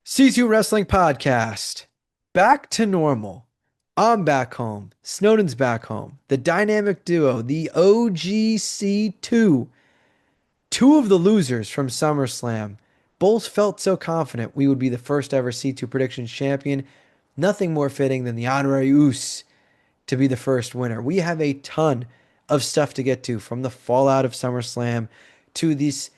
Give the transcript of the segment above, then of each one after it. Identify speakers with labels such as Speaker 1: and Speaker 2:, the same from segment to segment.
Speaker 1: C2 Wrestling Podcast. Back to normal. I'm back home. Snowden's back home. The dynamic duo, the OGC2. Two of the losers from SummerSlam. Both felt so confident we would be the first ever C2 Predictions champion. Nothing more fitting than the honorary Uce to be the first winner. We have a ton of stuff to get to, from the fallout of SummerSlam to this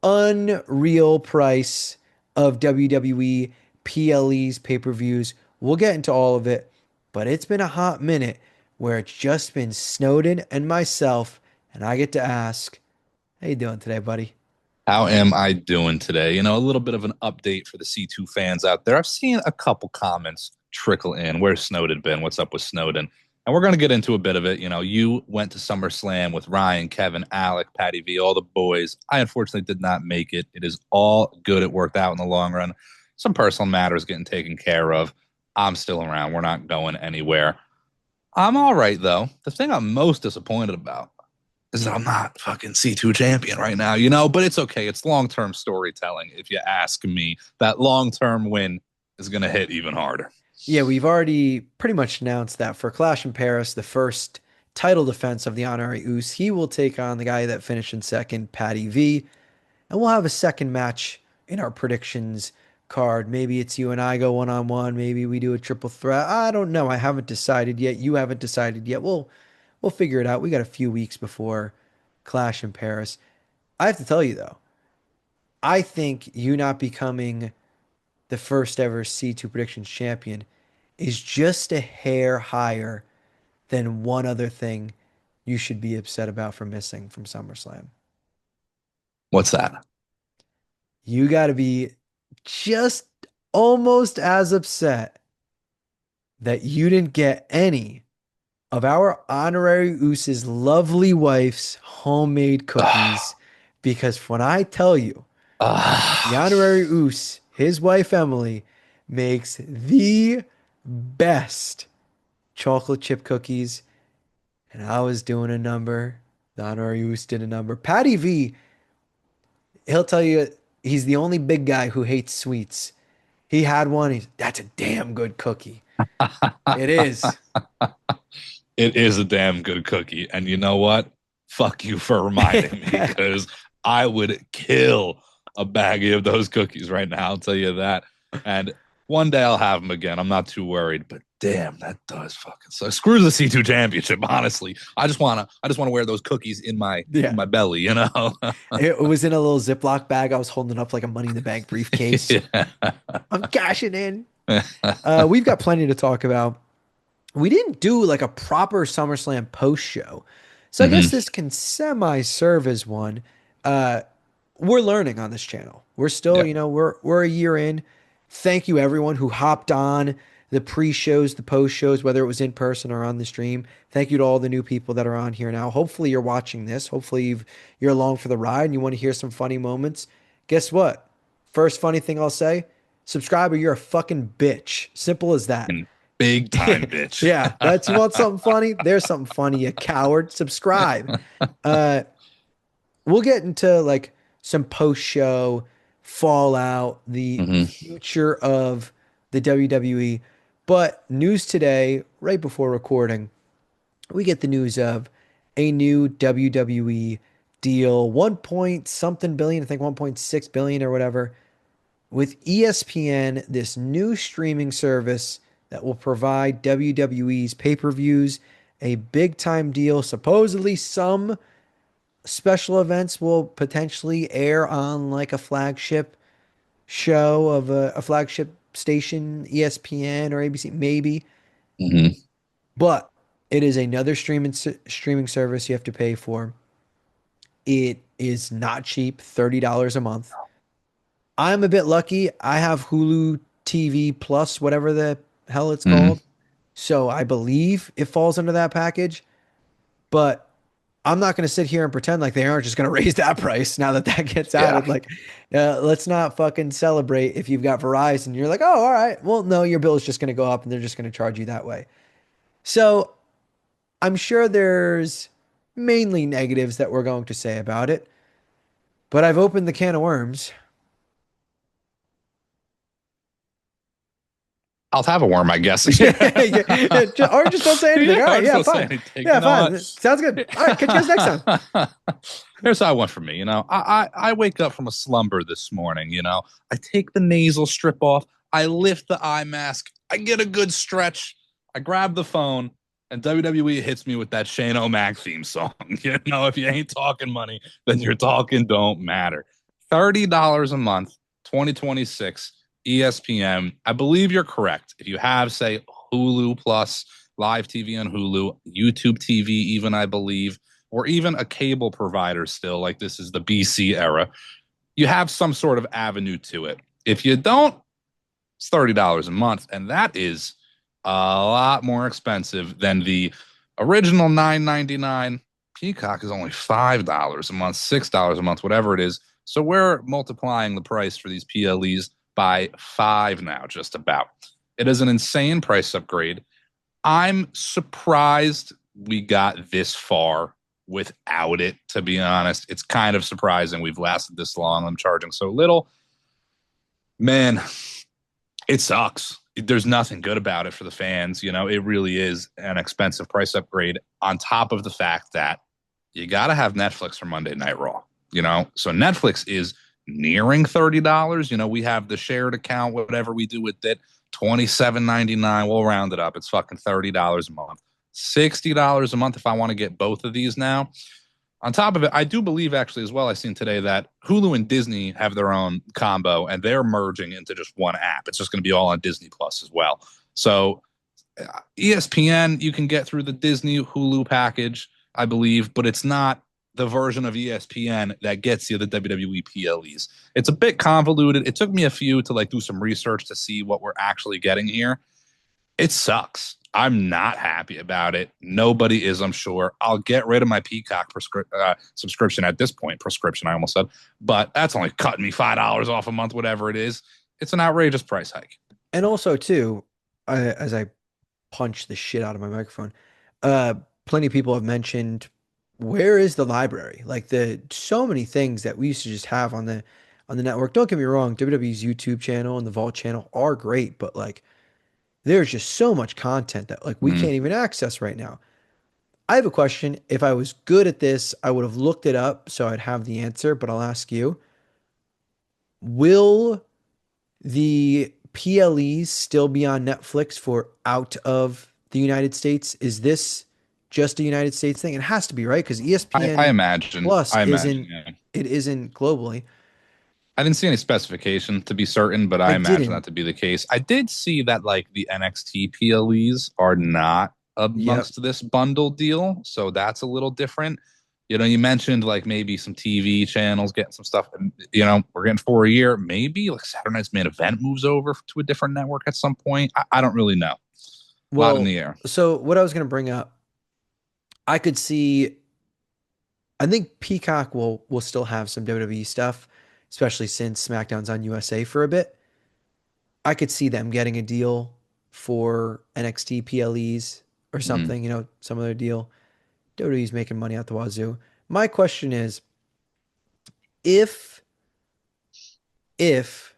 Speaker 1: unreal price of WWE PLE's pay-per-views. We'll get into all of it, but it's been a hot minute where it's just been Snowden and myself, and I get to ask, how you doing today, buddy?
Speaker 2: How am I doing today? A little bit of an update for the C2 fans out there. I've seen a couple comments trickle in. Where's Snowden been? What's up with Snowden? And we're going to get into a bit of it. You went to SummerSlam with Ryan, Kevin, Alec, Patty V, all the boys. I unfortunately did not make it. It is all good. It worked out in the long run. Some personal matters getting taken care of. I'm still around. We're not going anywhere. I'm all right, though. The thing I'm most disappointed about is that I'm not fucking C2 champion right now, but it's okay. It's long-term storytelling. If you ask me, that long-term win is going to hit even harder.
Speaker 1: Yeah, we've already pretty much announced that for Clash in Paris, the first title defense of the honorary Uce, he will take on the guy that finished in second, Patty V. And we'll have a second match in our predictions card. Maybe it's you and I go one-on-one. Maybe we do a triple threat. I don't know. I haven't decided yet. You haven't decided yet. We'll figure it out. We got a few weeks before Clash in Paris. I have to tell you though, I think you not becoming the first ever C2 predictions champion is just a hair higher than one other thing you should be upset about for missing from SummerSlam.
Speaker 2: What's that?
Speaker 1: You got to be just almost as upset that you didn't get any of our honorary Uce's lovely wife's homemade cookies. Because when I tell you, the honorary Uce, his wife Emily, makes the best chocolate chip cookies. And I was doing a number. The honorary Uce did a number. Patty V, he'll tell you he's the only big guy who hates sweets. He had one. That's a damn good cookie. It is.
Speaker 2: It is a damn good cookie. And you know what? Fuck you for reminding me, because I would kill a baggie of those cookies right now. I'll tell you that. And one day I'll have them again. I'm not too worried, but damn, that does fucking suck. Screw the C2 championship, honestly. I just wanna wear those cookies in my
Speaker 1: Yeah.
Speaker 2: in my belly.
Speaker 1: It was in a little Ziploc bag. I was holding up like a Money in the Bank briefcase.
Speaker 2: Yeah.
Speaker 1: I'm cashing in. We've got plenty to talk about. We didn't do like a proper SummerSlam post show. So I guess
Speaker 2: hmm
Speaker 1: this can semi serve as one. Uh, we're learning on this channel. We're still,
Speaker 2: Yeah.
Speaker 1: we're a year in. Thank you everyone who hopped on the pre-shows, the post-shows, whether it was in person or on the stream. Thank you to all the new people that are on here now. Hopefully you're watching this. Hopefully you're along for the ride and you want to hear some funny moments. Guess what? First funny thing I'll say, subscribe or you're a fucking bitch. Simple as that.
Speaker 2: And big time bitch.
Speaker 1: Yeah, that's you want something funny? There's something funny, you coward. Subscribe. Uh, we'll get into like some post-show fallout, the
Speaker 2: hmm
Speaker 1: future of the WWE. But news today, right before recording, we get the news of a new WWE deal, 1 point something billion, I think 1.6 billion or whatever, with ESPN, this new streaming service that will provide WWE's pay-per-views, a big time deal. Supposedly some special events will potentially air on like a flagship show of a flagship station, ESPN or ABC, maybe.
Speaker 2: hmm
Speaker 1: But it is another streaming service you have to pay for. It is not cheap, $30 a month. I'm a bit lucky. I have Hulu TV Plus, whatever the hell it's
Speaker 2: hmm
Speaker 1: called. So I believe it falls under that package. But I'm not going to sit here and pretend like they aren't just going to raise that price now that that gets
Speaker 2: Yeah.
Speaker 1: added. Like, let's not fucking celebrate if you've got Verizon. You're like, oh, all right. Well, no, your bill is just going to go up and they're just going to charge you that way. So I'm sure there's mainly negatives that we're going to say about it. But I've opened the can of worms.
Speaker 2: I'll have a worm, I guess.
Speaker 1: Or just don't say anything.
Speaker 2: Yeah,
Speaker 1: All
Speaker 2: I'll
Speaker 1: right,
Speaker 2: just
Speaker 1: yeah,
Speaker 2: don't say
Speaker 1: fine.
Speaker 2: anything. You
Speaker 1: Yeah,
Speaker 2: know
Speaker 1: fine.
Speaker 2: what?
Speaker 1: Sounds good. All right, catch you guys next time.
Speaker 2: Here's how I went for me. I wake up from a slumber this morning. I take the nasal strip off. I lift the eye mask. I get a good stretch. I grab the phone, and WWE hits me with that Shane O'Mac theme song. If you ain't talking money, then your talking don't matter. $30 a month, 2026, ESPN. I believe you're correct. If you have, say, Hulu Plus, live TV on Hulu, YouTube TV, even I believe, or even a cable provider still, like this is the BC era, you have some sort of avenue to it. If you don't, it's $30 a month, and that is a lot more expensive than the original $9.99. Peacock is only $5 a month, $6 a month, whatever it is. So we're multiplying the price for these PLEs by 5 now, just about. It is an insane price upgrade. I'm surprised we got this far without it, to be honest. It's kind of surprising we've lasted this long. I'm charging so little. Man, it sucks. There's nothing good about it for the fans. It really is an expensive price upgrade on top of the fact that you got to have Netflix for Monday Night Raw. So Netflix is nearing $30. We have the shared account, whatever we do with it, $27.99. We'll round it up. It's fucking $30 a month. $60 a month if I want to get both of these now. On top of it, I do believe actually as well, I've seen today that Hulu and Disney have their own combo and they're merging into just one app. It's just going to be all on Disney Plus as well. So ESPN, you can get through the Disney Hulu package, I believe, but it's not the version of ESPN that gets you the WWE PLEs. It's a bit convoluted. It took me a few to do some research to see what we're actually getting here. It sucks. I'm not happy about it. Nobody is, I'm sure. I'll get rid of my Peacock subscription at this point. Prescription, I almost said. But that's only cutting me $5 off a month, whatever it is. It's an outrageous price hike.
Speaker 1: And also, too, as I punch the shit out of my microphone, plenty of people have mentioned, where is the library? So many things that we used to just have on the network. Don't get me wrong, WWE's YouTube channel and the Vault channel are great, but there's just so much content that we can't even access right now. I have a question. If I was good at this, I would have looked it up so I'd have the answer, but I'll ask you. Will the PLEs still be on Netflix for out of the United States? Is this just a United States thing? It has to be, right? Because
Speaker 2: I
Speaker 1: ESPN
Speaker 2: imagine.
Speaker 1: Plus
Speaker 2: I imagine,
Speaker 1: isn't
Speaker 2: yeah.
Speaker 1: it isn't globally.
Speaker 2: I didn't see any specification to be certain, but
Speaker 1: I
Speaker 2: I imagine
Speaker 1: didn't.
Speaker 2: that to be the case. I did see that the NXT PLEs are not
Speaker 1: Yep.
Speaker 2: amongst this bundle deal, so that's a little different. You mentioned maybe some TV channels getting some stuff. We're getting for a year. Maybe Saturday Night's Main Event moves over to a different network at some point. I don't really know. A lot in
Speaker 1: Well,
Speaker 2: the air.
Speaker 1: so what I was going to bring up, I could see. I think Peacock will still have some WWE stuff, especially since SmackDown's on USA for a bit. I could see them getting a deal for NXT PLEs or
Speaker 2: Mm.
Speaker 1: something, some other deal. WWE's making money out the wazoo. My question is, if if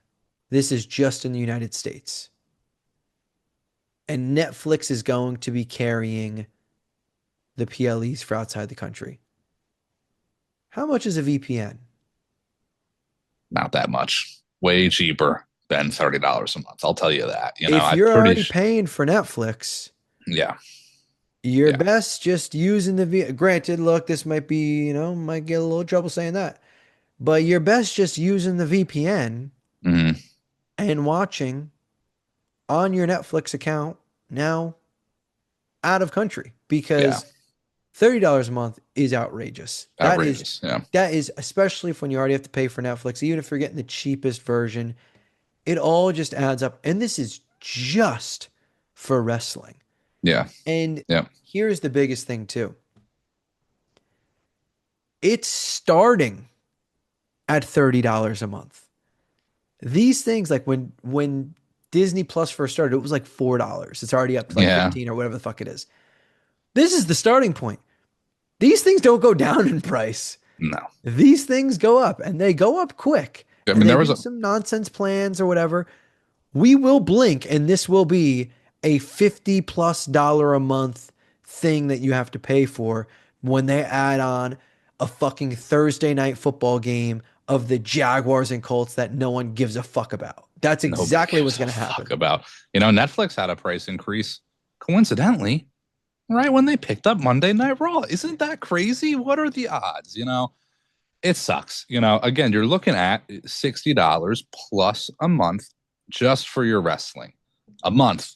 Speaker 1: this is just in the United States and Netflix is going to be carrying the PLEs for outside the country, how much is a VPN?
Speaker 2: Not that much. Way cheaper than $30 a month. I'll tell you that.
Speaker 1: If
Speaker 2: I'm
Speaker 1: you're
Speaker 2: pretty.
Speaker 1: already paying for Netflix,
Speaker 2: Yeah.
Speaker 1: you're
Speaker 2: Yeah.
Speaker 1: best just using granted, look, this might be, might get a little trouble saying that, but you're best just using the VPN
Speaker 2: Hmm.
Speaker 1: and watching on your Netflix account now out of country
Speaker 2: Yeah.
Speaker 1: because $30 a month is outrageous.
Speaker 2: Outrageous. Yeah.
Speaker 1: That is especially if when you already have to pay for Netflix, even if you're getting the cheapest version, it all just adds up. And this is just for wrestling.
Speaker 2: Yeah.
Speaker 1: And
Speaker 2: Yeah.
Speaker 1: here's the biggest thing too. It's starting at $30 a month. These things when Disney Plus first started, it was like $4. It's already up to
Speaker 2: Yeah.
Speaker 1: 15 or whatever the fuck it is. This is the starting point. These things don't go down in price.
Speaker 2: No.
Speaker 1: These things go up and they go up quick.
Speaker 2: I
Speaker 1: And
Speaker 2: mean,
Speaker 1: they
Speaker 2: there was
Speaker 1: do
Speaker 2: a
Speaker 1: some nonsense plans or whatever. We will blink and this will be a $50+ a month thing that you have to pay for when they add on a fucking Thursday night football game of the Jaguars and Colts that no one gives a fuck about. That's
Speaker 2: Nobody
Speaker 1: exactly what's
Speaker 2: gives a
Speaker 1: going to
Speaker 2: fuck
Speaker 1: happen.
Speaker 2: about. Netflix had a price increase coincidentally right when they picked up Monday Night Raw. Isn't that crazy? What are the odds? It sucks. Again, you're looking at $60 plus a month just for your wrestling. A month.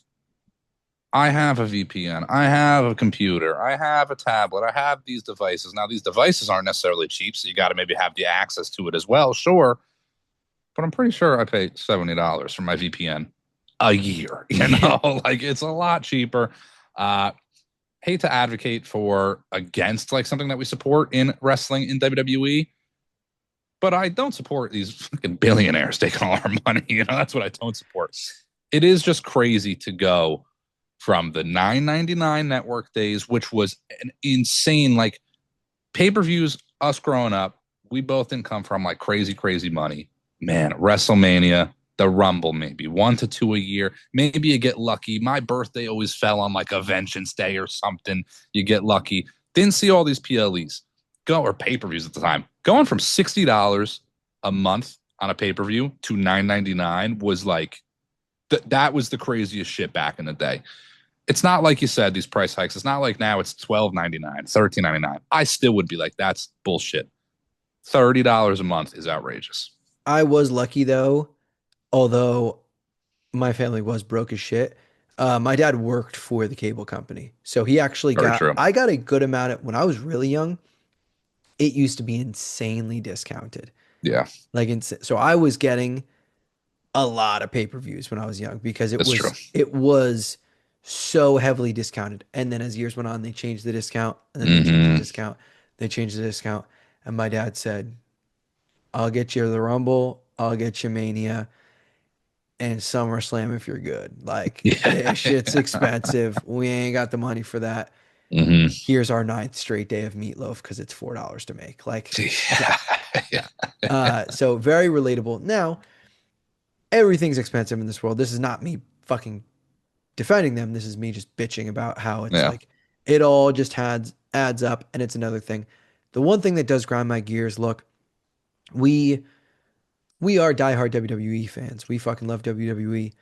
Speaker 2: I have a VPN. I have a computer. I have a tablet. I have these devices. Now, these devices aren't necessarily cheap, so you got to maybe have the access to it as well. Sure. But I'm pretty sure I pay $70 for my VPN a year.
Speaker 1: Yeah.
Speaker 2: Like it's a lot cheaper. Uh, Hate to advocate for against like something that we support in wrestling in WWE, but I don't support these fucking billionaires taking all our money. That's what I don't support. It is just crazy to go from the $9.99 network days, which was an insane, like pay-per-views, us growing up, we both didn't come from like crazy, crazy money. Man, WrestleMania, the Rumble, maybe 1 to 2 a year. Maybe you get lucky. My birthday always fell on like a Vengeance Day or something. You get lucky. Didn't see all these PLEs or pay-per-views at the time. Going from $60 a month on a pay-per-view to $9.99 was like that was the craziest shit back in the day. It's not like you said, these price hikes. It's not like now it's $12.99, $13.99. I still would be like, that's bullshit. $30 a month is outrageous.
Speaker 1: I was lucky though, although my family was broke as shit. My dad worked for the cable company. So he actually
Speaker 2: Very true.
Speaker 1: I got a good amount of, when I was really young, it used to be insanely discounted.
Speaker 2: Yeah,
Speaker 1: So I was getting a lot of pay-per-views when I was young because
Speaker 2: that's true.
Speaker 1: it was so heavily discounted. And then as years went on, they changed the discount, and then they changed the
Speaker 2: Mm-hmm.
Speaker 1: discount, they changed the discount. And my dad said, I'll get you the Rumble, I'll get you Mania and SummerSlam if you're good. Like
Speaker 2: Yeah.
Speaker 1: this shit's expensive. We ain't got the money for that.
Speaker 2: Mm-hmm.
Speaker 1: Here's our ninth straight day of meatloaf because it's $4 to make. Like, yeah,
Speaker 2: Yeah.
Speaker 1: yeah. So very relatable. Now, everything's expensive in this world. This is not me fucking defending them. This is me just bitching about how it's
Speaker 2: Yeah.
Speaker 1: like it all just adds up. And it's another thing. The one thing that does grind my gears, look, we we are diehard WWE fans. We fucking love WWE.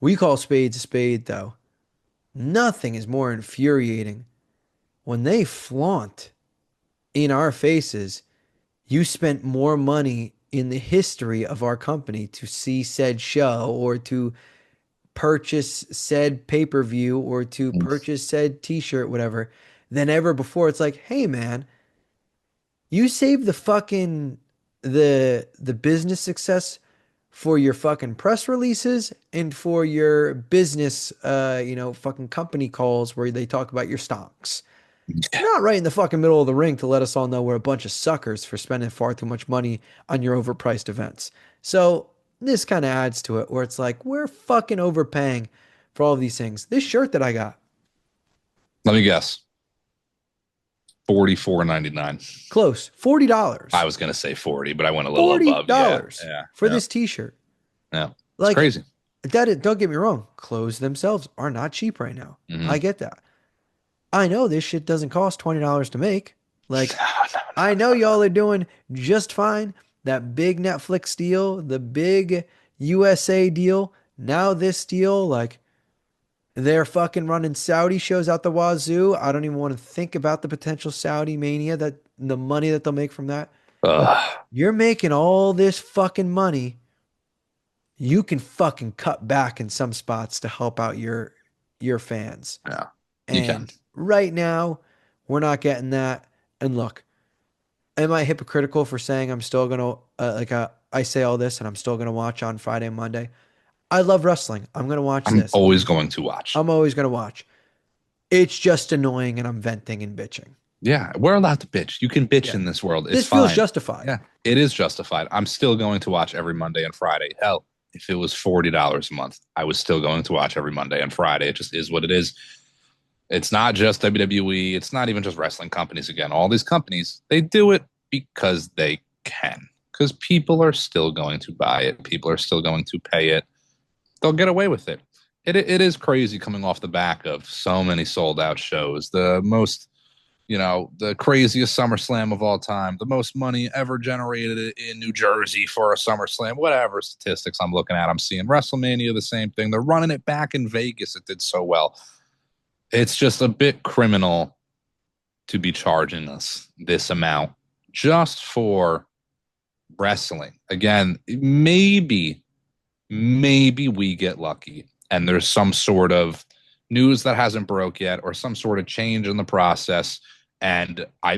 Speaker 1: We call spades a spade, though. Nothing is more infuriating when they flaunt in our faces. You spent more money in the history of our company to see said show or to purchase said pay-per-view or to purchase said t-shirt, whatever, than ever before. It's like, hey man, you save the business success for your fucking press releases and for your business fucking company calls where they talk about your stocks. Not right in the fucking middle of the ring to let us all know we're a bunch of suckers for spending far too much money on your overpriced events. So this kind of adds to it where it's like we're fucking overpaying for all of these things. This shirt that I got,
Speaker 2: Let me guess. 44.99.
Speaker 1: close,
Speaker 2: I
Speaker 1: $40.
Speaker 2: was gonna say 40, but I went a little
Speaker 1: Forty
Speaker 2: above. Yeah.
Speaker 1: dollars
Speaker 2: Yeah.
Speaker 1: for
Speaker 2: Yeah.
Speaker 1: this t-shirt.
Speaker 2: Yeah. It's
Speaker 1: Like
Speaker 2: crazy.
Speaker 1: don't get me wrong, clothes themselves are not cheap right now. I
Speaker 2: Mm-hmm.
Speaker 1: get that. I know this shit doesn't cost $20 to make. Like,
Speaker 2: No, no,
Speaker 1: I
Speaker 2: no,
Speaker 1: know
Speaker 2: no,
Speaker 1: y'all are doing just fine. That big Netflix deal, the big USA deal, now this deal, like, they're fucking running Saudi shows out the wazoo. I don't even want to think about the potential Saudi mania, that the money that they'll make from that.
Speaker 2: no.
Speaker 1: You're making all this fucking money. You can fucking cut back in some spots to help out your fans.
Speaker 2: Yeah. You can.
Speaker 1: And right now, we're not getting that. And look, am I hypocritical for saying I'm still gonna I say all this and I'm still gonna watch on Friday and Monday? I love wrestling. I'm gonna watch
Speaker 2: I'm
Speaker 1: this.
Speaker 2: always going to watch.
Speaker 1: I'm always gonna watch. It's just annoying and I'm venting and bitching.
Speaker 2: Yeah, we're allowed to bitch. You can bitch
Speaker 1: Yeah.
Speaker 2: in this world. It's
Speaker 1: This feels
Speaker 2: fine.
Speaker 1: justified.
Speaker 2: Yeah, it is justified. I'm still going to watch every Monday and Friday. Hell, if it was $40 a month, I was still going to watch every Monday and Friday. It just is what it is. It's not just WWE. It's not even just wrestling companies. Again, all these companies, they do it because they can. Because people are still going to buy it. People are still going to pay it. They'll get away with it. It is crazy coming off the back of so many sold out shows. The most, the craziest SummerSlam of all time, the most money ever generated in New Jersey for a SummerSlam, whatever statistics I'm looking at. I'm seeing WrestleMania, the same thing. They're running it back in Vegas. It did so well. It's just a bit criminal to be charging us this amount just for wrestling. Again, maybe we get lucky and there's some sort of news that hasn't broke yet or some sort of change in the process. And I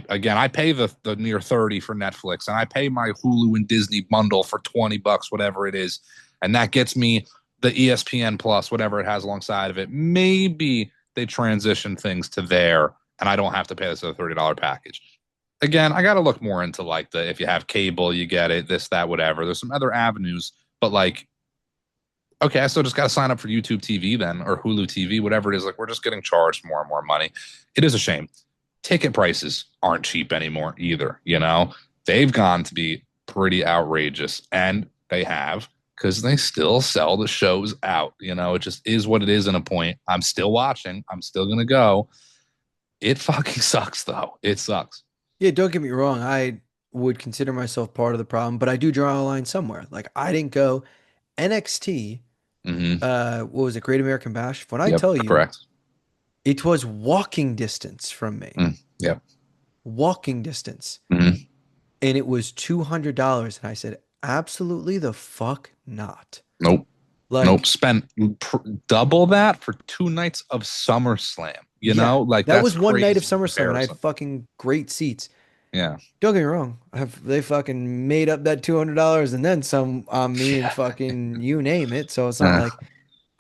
Speaker 2: pay the near 30 for Netflix and I pay my Hulu and Disney bundle for $20, whatever it is. And that gets me the ESPN Plus, whatever it has alongside of it. Maybe they transition things to there and I don't have to pay this $30 package. Again, I got to look more into like if you have cable, you get it, this, that, whatever. There's some other avenues, but like, okay, I still just got to sign up for YouTube TV then or Hulu TV, whatever it is. Like, we're just getting charged more and more money. It is a shame. Ticket prices aren't cheap anymore either. They've gone to be pretty outrageous, and they have because they still sell the shows out. It just is what it is in a point. I'm still watching. I'm still going to go. It fucking sucks, though. It sucks.
Speaker 1: Yeah, don't get me wrong. I would consider myself part of the problem, but I do draw a line somewhere. Like I didn't go NXT,
Speaker 2: Mm-hmm.
Speaker 1: what was it, Great American Bash? When I
Speaker 2: Yep,
Speaker 1: tell you
Speaker 2: correct.
Speaker 1: it was walking distance from me.
Speaker 2: Yep.
Speaker 1: Walking distance.
Speaker 2: Mm-hmm.
Speaker 1: And it was $200. And I said, absolutely the fuck not.
Speaker 2: Nope. Nope.
Speaker 1: Like,
Speaker 2: Spent double that for 2 nights of SummerSlam.
Speaker 1: yeah,
Speaker 2: Like
Speaker 1: that
Speaker 2: that's
Speaker 1: was one night of
Speaker 2: crazy in
Speaker 1: SummerSlam and I had
Speaker 2: comparison.
Speaker 1: fucking great seats.
Speaker 2: Yeah.
Speaker 1: Don't get me wrong. They fucking made up that $200 and then some on me and
Speaker 2: Yeah.
Speaker 1: fucking you name it. So it's not
Speaker 2: Uh,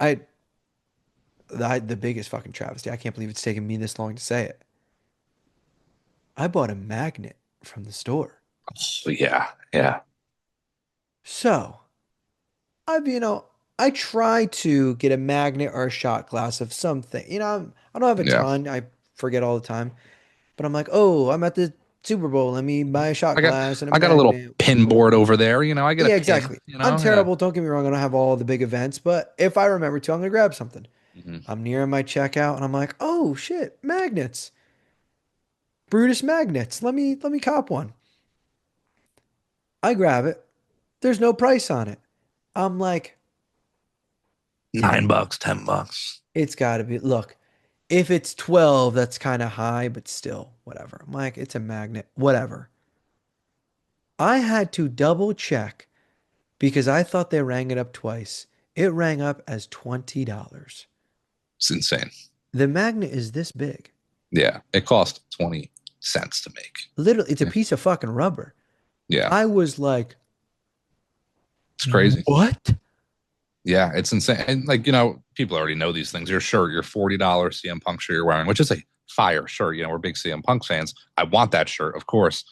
Speaker 1: like I, the biggest fucking travesty. I can't believe it's taken me this long to say it. I bought a magnet from the store.
Speaker 2: yeah. Yeah.
Speaker 1: So I've, I try to get a magnet or a shot glass of something. I don't have a
Speaker 2: Yeah.
Speaker 1: ton. I forget all the time. But I'm like, oh, I'm at the Super Bowl. Let me buy a shot
Speaker 2: I got
Speaker 1: glass and a
Speaker 2: I got a little
Speaker 1: magnet.
Speaker 2: pin board over there. I get a
Speaker 1: Yeah,
Speaker 2: pin,
Speaker 1: exactly. I'm
Speaker 2: yeah.
Speaker 1: terrible. Don't get me wrong. I don't have all the big events, but if I remember to, I'm gonna grab something.
Speaker 2: Hmm.
Speaker 1: I'm nearing my checkout and I'm like, oh shit, magnets. Brutus magnets. Let me cop one. I grab it. There's no price on it. I'm like,
Speaker 2: $9, $10.
Speaker 1: it's gotta be. Look, if it's 12, that's kind of high, but still, whatever. I'm like, it's a magnet, whatever. I had to double check because I thought they rang it up twice. It rang up as $20.
Speaker 2: It's insane.
Speaker 1: The magnet is this big.
Speaker 2: Yeah. It cost 20 cents to make.
Speaker 1: Literally, it's a
Speaker 2: Yeah.
Speaker 1: piece of fucking rubber.
Speaker 2: Yeah.
Speaker 1: I was like,
Speaker 2: It's crazy.
Speaker 1: what?
Speaker 2: Yeah, it's insane. And like, people already know these things. Your shirt, your $40 CM Punk shirt you're wearing, which is a fire shirt. We're big CM Punk fans. I want that shirt, of course.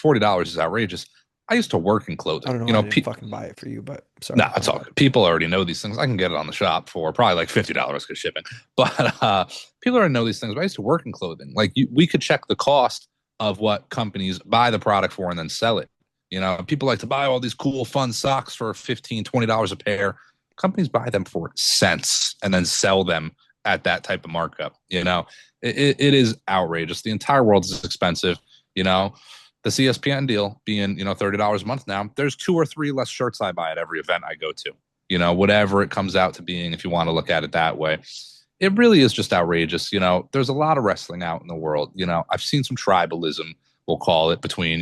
Speaker 2: $40 is outrageous. I used to work in
Speaker 1: I
Speaker 2: clothing.
Speaker 1: don't know why I didn't fucking buy it for you, but sorry.
Speaker 2: No, it's all good. People already know these things. I can get it on the shop for probably like $50 because shipping. But people already know these things. But I used to work in clothing. Like we could check the cost of what companies buy the product for and then sell it. People like to buy all these cool, fun socks for $15, $20 a pair. Companies buy them for cents and then sell them at that type of markup. It is outrageous. The entire world is expensive. The CSPN deal being, $30 a month now, there's 2 or 3 less shirts I buy at every event I go to, whatever it comes out to being, if you want to look at it that way. It really is just outrageous. There's a lot of wrestling out in the world. I've seen some tribalism, we'll call it, between,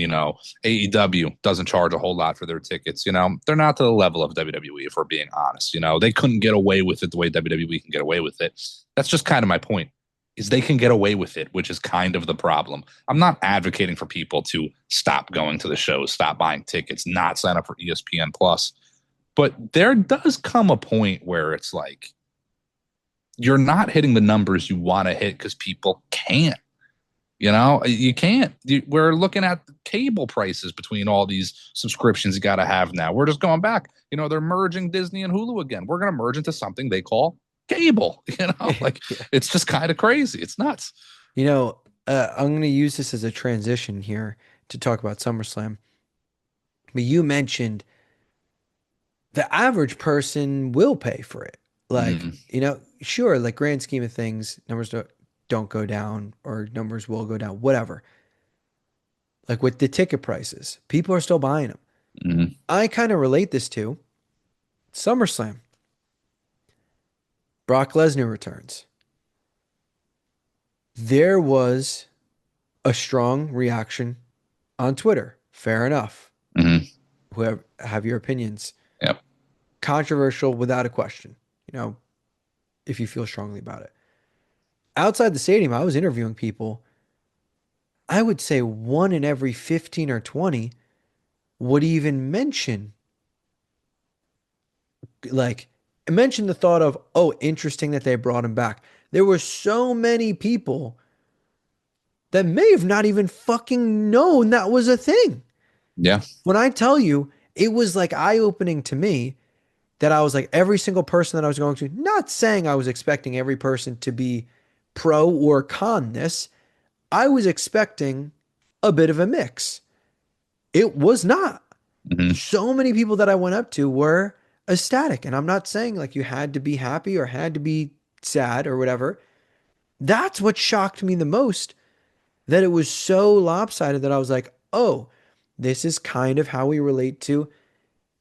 Speaker 2: AEW doesn't charge a whole lot for their tickets. They're not to the level of WWE, if we're being honest. They couldn't get away with it the way WWE can get away with it. That's just kind of my point. Is they can get away with it, which is kind of the problem. I'm not advocating for people to stop going to the shows, stop buying tickets, not sign up for ESPN Plus. But there does come a point where it's like you're not hitting the numbers you want to hit because people can't. You can't. We're looking at cable prices between all these subscriptions you got to have now. We're just going back. They're merging Disney and Hulu again. We're going to merge into something they call cable. Like
Speaker 1: Yeah.
Speaker 2: it's just kind of crazy. It's nuts.
Speaker 1: I'm going to use this as a transition here to talk about SummerSlam. But you mentioned the average person will pay for it. Like,
Speaker 2: Mm,
Speaker 1: sure, like grand scheme of things, numbers don't go down or numbers will go down, whatever. Like with the ticket prices, people are still buying them.
Speaker 2: mm,
Speaker 1: I kind of relate this to SummerSlam. Brock Lesnar returns. There was a strong reaction on Twitter. Fair enough.
Speaker 2: mm,
Speaker 1: Whoever have your opinions.
Speaker 2: yep.
Speaker 1: Controversial without a question, you know, if you feel strongly about it. Outside the stadium, I was interviewing people. I would say one in every 15 or 20 would even like, mention the thought of, oh, interesting that they brought him back. There were so many people that may have not even fucking known that was a thing.
Speaker 2: Yeah.
Speaker 1: When I tell you, it was like eye opening to me that I was like, every single person that I was going to, not saying I was expecting every person to be pro or con this, I was expecting a bit of a mix. It was not.
Speaker 2: Mm,
Speaker 1: So many people that I went up to were ecstatic. And I'm not saying like you had to be happy or had to be sad or whatever. That's what shocked me the most, that it was so lopsided that I was like, oh, this is kind of how we relate to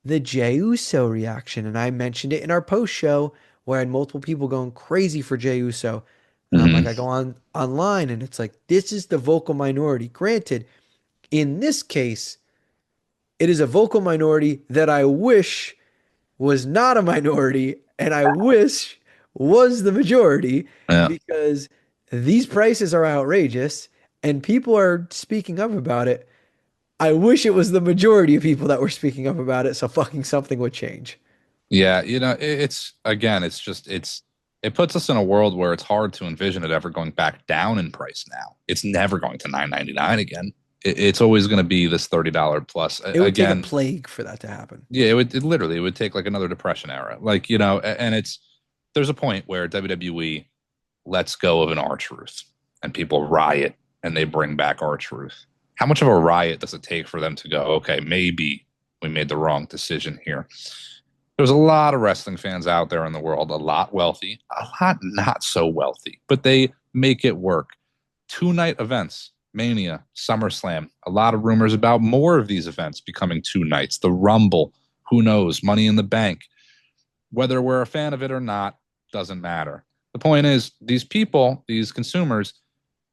Speaker 1: the Jey Uso reaction. And I mentioned it in our post show where I had multiple people going crazy for Jey Uso. And I'm like,
Speaker 2: mm,
Speaker 1: I go on online and it's like, this is the vocal minority. Granted, in this case, it is a vocal minority that I wish was not a minority and I wish was the majority,
Speaker 2: yeah.
Speaker 1: because these prices are outrageous and people are speaking up about it. I wish it was the majority of people that were speaking up about it so fucking something would change.
Speaker 2: Yeah, it's again, it puts us in a world where it's hard to envision it ever going back down in price now. It's never going to 9.99 again. It's always going to be this $30 plus.
Speaker 1: It would take a
Speaker 2: Again,
Speaker 1: plague for that to happen.
Speaker 2: yeah, it would take like another depression era. Like, and it's there's a point where WWE lets go of an R-Truth and people riot and they bring back R-Truth. How much of a riot does it take for them to go, okay, maybe we made the wrong decision here? There's a lot of wrestling fans out there in the world, a lot wealthy, a lot not so wealthy, but they make it work. 2 night events, Mania, SummerSlam, a lot of rumors about more of these events becoming 2 nights. The Rumble, who knows, Money in the Bank. Whether we're a fan of it or not, doesn't matter. The point is, these people, these consumers,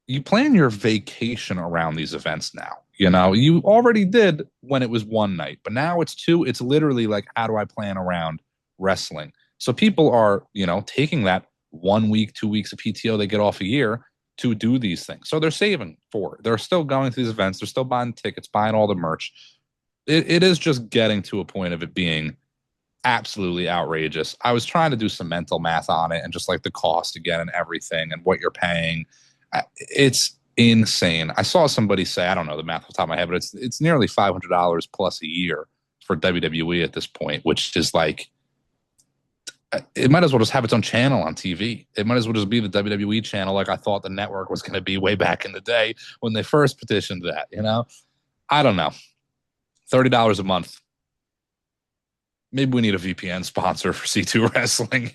Speaker 2: you plan your vacation around these events now. You already did when it was 1 night, but now it's two. It's literally like, how do I plan around wrestling? So people are, taking that 1 week, 2 weeks of PTO they get off a year to do these things. So they're saving for it. They're still going to these events. They're still buying tickets, buying all the merch. It is just getting to a point of it being absolutely outrageous. I was trying to do some mental math on it and just like the cost again and everything and what you're paying. It's insane. I saw somebody say, I don't know the math off the top of my head, but it's nearly $500 plus a year for WWE at this point, which is like, it might as well just have its own channel on TV. It might as well just be the WWE channel, like I thought the network was going to be way back in the day when they first petitioned that. I don't know. $30 a month. Maybe we need a VPN sponsor for C2 Wrestling.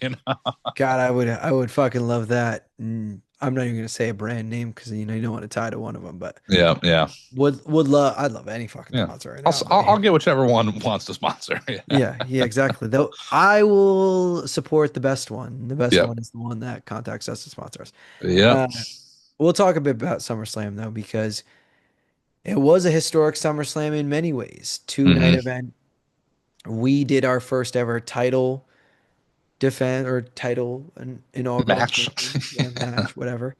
Speaker 1: God, I would fucking love that. I'm not even gonna say a brand name because you don't want to tie to one of them, but
Speaker 2: Yeah, yeah,
Speaker 1: would love I'd love any fucking
Speaker 2: yeah.
Speaker 1: sponsor right
Speaker 2: I'll,
Speaker 1: now,
Speaker 2: I'll,
Speaker 1: buddy.
Speaker 2: I'll get whichever one wants to sponsor. Yeah,
Speaker 1: Yeah, yeah, exactly. Though I will support the best one. The best
Speaker 2: yep,
Speaker 1: one is the one that contacts us to sponsor us.
Speaker 2: yep.
Speaker 1: Uh, we'll talk a bit about SummerSlam though, because it was a historic SummerSlam in many ways. 2 night
Speaker 2: Hmm.
Speaker 1: event. We did our first ever title defense or title inaugural
Speaker 2: Match.
Speaker 1: champion, yeah, match, whatever.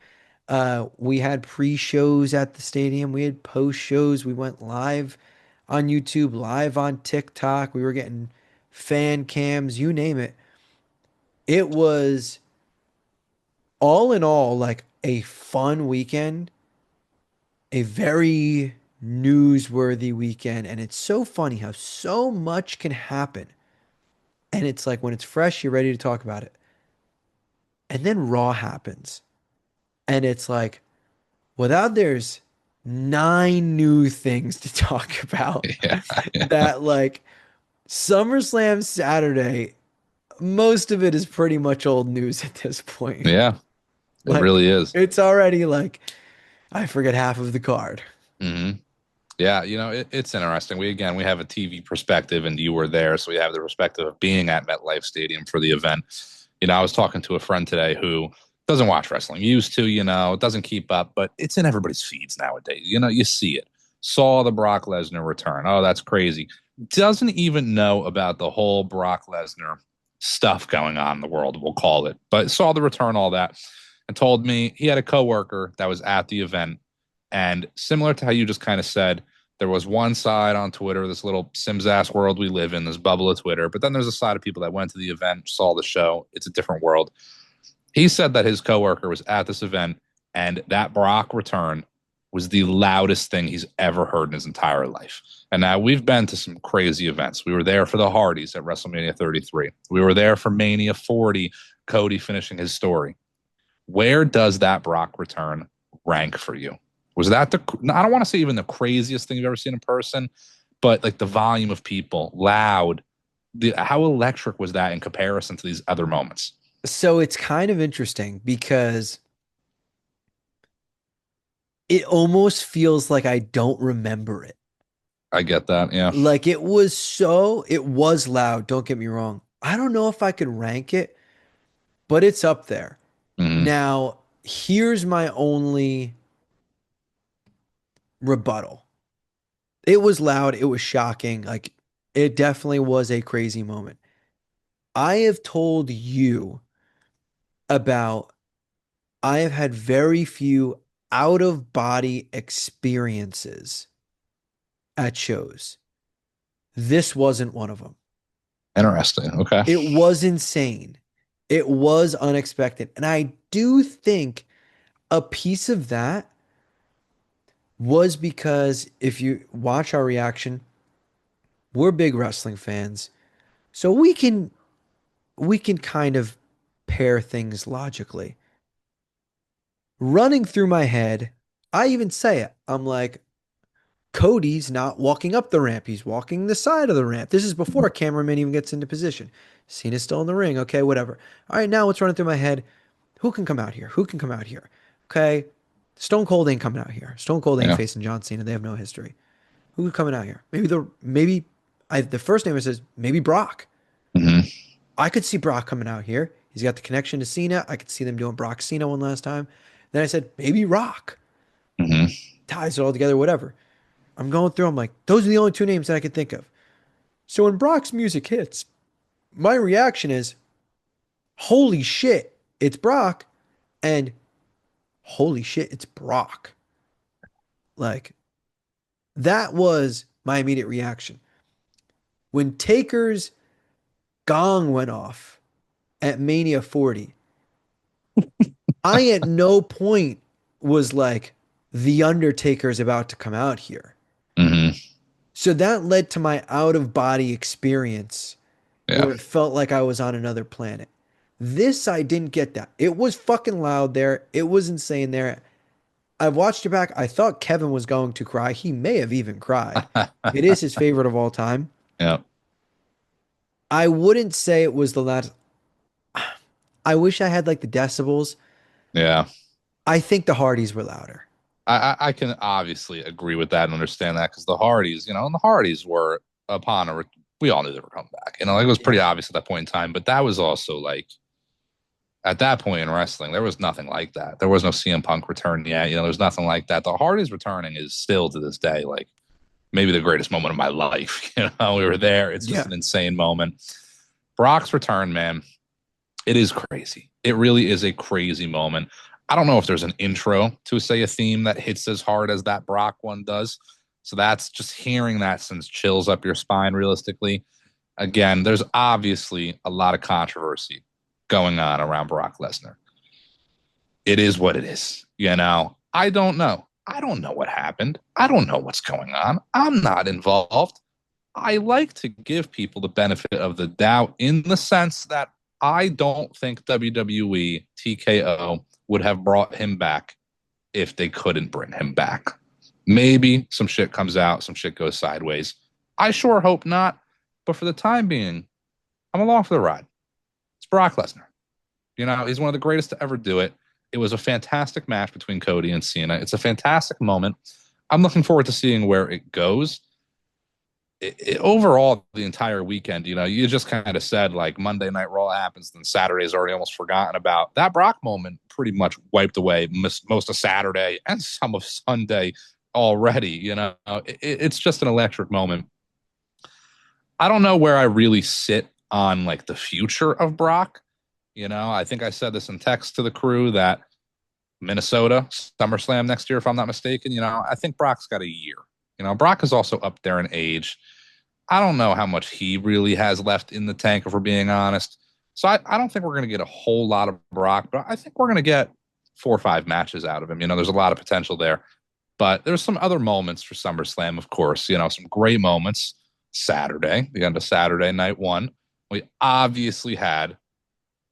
Speaker 1: We had pre-shows at the stadium. We had post-shows. We went live on YouTube, live on TikTok. We were getting fan cams, you name it. It was all in all like a fun weekend, a very newsworthy weekend. And it's so funny how so much can happen. And it's like when it's fresh, you're ready to talk about it. And then Raw happens. And it's like, without there's nine new things to talk about
Speaker 2: Yeah, yeah.
Speaker 1: that like SummerSlam Saturday, most of it is pretty much old news at this point.
Speaker 2: Yeah, it
Speaker 1: Like,
Speaker 2: really is.
Speaker 1: it's already like, I forget half of the card.
Speaker 2: Hmm. Yeah, it's interesting. We have a TV perspective, and you were there, so we have the perspective of being at MetLife Stadium for the event. I was talking to a friend today who doesn't watch wrestling, used to, doesn't keep up, but it's in everybody's feeds nowadays. You see it. Saw the Brock Lesnar return. Oh, that's crazy. Doesn't even know about the whole Brock Lesnar stuff going on in the world, we'll call it, but saw the return, all that, and told me he had a coworker that was at the event. And similar to how you just kind of said, there was one side on Twitter, this little Sims ass world we live in, this bubble of Twitter. But then there's a side of people that went to the event, saw the show. It's a different world. He said that his coworker was at this event, and that Brock return was the loudest thing he's ever heard in his entire life. And now we've been to some crazy events. We were there for the Hardys at WrestleMania 33. We were there for Mania 40, Cody finishing his story. Where does that Brock return rank for you? Was that I don't want to say even the craziest thing you've ever seen in person, but like the volume of people, loud, how electric was that in comparison to these other moments?
Speaker 1: So it's kind of interesting because it almost feels like I don't remember it.
Speaker 2: I get that. Yeah.
Speaker 1: Like it was loud, don't get me wrong. I don't know if I could rank it, but it's up there.
Speaker 2: Hmm.
Speaker 1: Now, here's my only rebuttal. It was loud, it was shocking. Like it definitely was a crazy moment. I have told you about I have had very few out of body experiences at shows. This wasn't one of them.
Speaker 2: Interesting. Okay.
Speaker 1: It was insane. It was unexpected. And I do think a piece of that was because if you watch our reaction, we're big wrestling fans. So we can kind of pair things logically. Running through my head, I even say it. I'm like, Cody's not walking up the ramp. He's walking the side of the ramp. This is before a cameraman even gets into position. Cena's still in the ring. Okay, whatever. All right, now what's running through my head? Who can come out here? Who can come out here? Okay, Stone Cold ain't coming out here. Stone Cold ain't
Speaker 2: Yeah.
Speaker 1: facing John Cena. They have no history. Who's coming out here? Maybe the first name says maybe Brock.
Speaker 2: Hmm.
Speaker 1: I could see Brock coming out here. He's got the connection to Cena. I could see them doing Brock Cena one last time. Then I said maybe Rock
Speaker 2: Hmm.
Speaker 1: ties it all together. Whatever. I'm going through. I'm like, those are the only two names that I could think of. So when Brock's music hits, my reaction is, holy shit, it's Brock, and holy shit, it's Brock. Like, that was my immediate reaction. When Taker's gong went off at Mania 40, I at no point was like, The Undertaker's about to come out here.
Speaker 2: Hmm.
Speaker 1: So that led to my out of body experience
Speaker 2: Yeah.
Speaker 1: where it felt like I was on another planet. This, I didn't get that. It was fucking loud there. It was insane there. I've watched it back. I thought Kevin was going to cry. He may have even cried. It is his favorite of all time.
Speaker 2: Yeah.
Speaker 1: I wouldn't say it was the last. I wish I had like the decibels.
Speaker 2: Yeah.
Speaker 1: I think the Hardys were louder.
Speaker 2: I can obviously agree with that and understand that because the Hardys, and the Hardys were we all knew they were coming back. Like it was pretty
Speaker 1: Yeah.
Speaker 2: obvious at that point in time, but that was also like at that point in wrestling, there was nothing like that. There was no CM Punk return yet. There was nothing like that. The Hardys returning is still to this day like maybe the greatest moment of my life. We were there. It's just
Speaker 1: Yeah.
Speaker 2: an insane moment. Brock's return, man, it is crazy. It really is a crazy moment. I don't know if there's an intro to say a theme that hits as hard as that Brock one does. So that's just hearing that sends chills up your spine realistically. Again, there's obviously a lot of controversy going on around Brock Lesnar. It is what it is. I don't know. I don't know what happened. I don't know what's going on. I'm not involved. I like to give people the benefit of the doubt in the sense that I don't think WWE TKO would have brought him back if they couldn't bring him back. Maybe some shit comes out, some shit goes sideways. I sure hope not, But for the time being, I'm along for the ride. It's Brock Lesnar. He's one of the greatest to ever do it. It was a fantastic match between Cody and Cena. It's a fantastic moment. I'm looking forward to seeing where it goes. Overall, the entire weekend, you just kind of said like Monday Night Raw happens, then Saturday's already almost forgotten about. That Brock moment pretty much wiped away most of Saturday and some of Sunday already. It's just an electric moment. I don't know where I really sit on like the future of Brock. I think I said this in text to the crew that Minnesota, SummerSlam next year, if I'm not mistaken. I think Brock's got a year. Brock is also up there in age. I don't know how much he really has left in the tank, if we're being honest. So I don't think we're going to get a whole lot of Brock, but I think we're going to get 4 or 5 matches out of him. There's a lot of potential there. But there's some other moments for SummerSlam, of course. Some great moments. Saturday, the end of Saturday, night one. We obviously had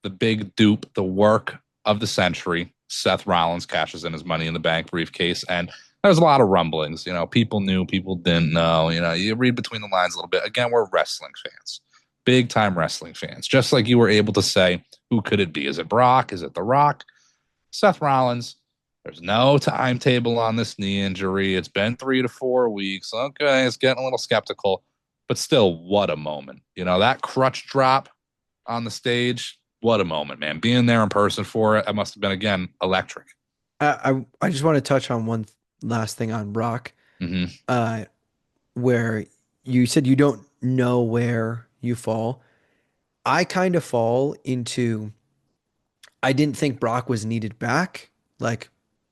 Speaker 2: the big dupe, the work of the century. Seth Rollins cashes in his Money in the Bank briefcase, and there's a lot of rumblings. People knew, people didn't know. You read between the lines a little bit. Again, we're wrestling fans, big time wrestling fans. Just like you were able to say, who could it be? Is it Brock? Is it The Rock? Seth Rollins. There's no timetable on this knee injury. It's been 3 to 4 weeks. Okay, it's getting a little skeptical, but still, what a moment. That crutch drop on the stage. What a moment, man. Being there in person for it, must have been, again, electric.
Speaker 1: I just want to touch on one last thing on Brock,
Speaker 2: Mm-hmm.
Speaker 1: where you said you don't know where you fall. I kind of fall into I didn't think Brock was needed back. Like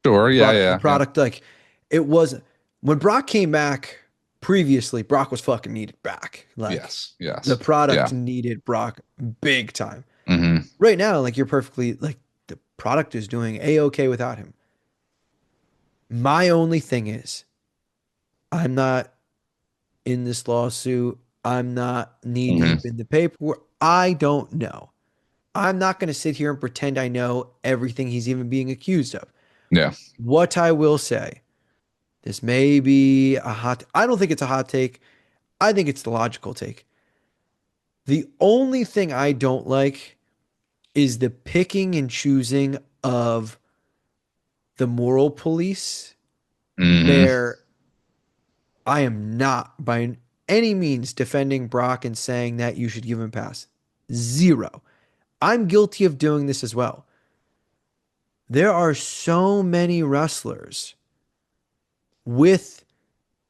Speaker 2: Sure. Yeah.
Speaker 1: the
Speaker 2: Yeah. Yeah.
Speaker 1: product, like it was when Brock came back previously, Brock was fucking needed back. Like
Speaker 2: Yes.
Speaker 1: the
Speaker 2: Yes.
Speaker 1: product
Speaker 2: Yeah.
Speaker 1: needed Brock big time.
Speaker 2: Mm-hmm.
Speaker 1: Right now, like you're perfectly like the product is doing a-okay without him. My only thing is I'm not in this lawsuit. I'm not knee
Speaker 2: Mm-hmm.
Speaker 1: deep in the paperwork. I don't know. I'm not going to sit here and pretend I know everything he's even being accused of.
Speaker 2: Yeah.
Speaker 1: What I will say, this may be a hot, I don't think it's a hot take. I think it's the logical take. The only thing I don't like is the picking and choosing of the moral police,
Speaker 2: Mm-hmm.
Speaker 1: where I am not by any means defending Brock and saying that you should give him a pass. Zero. I'm guilty of doing this as well. There are so many wrestlers with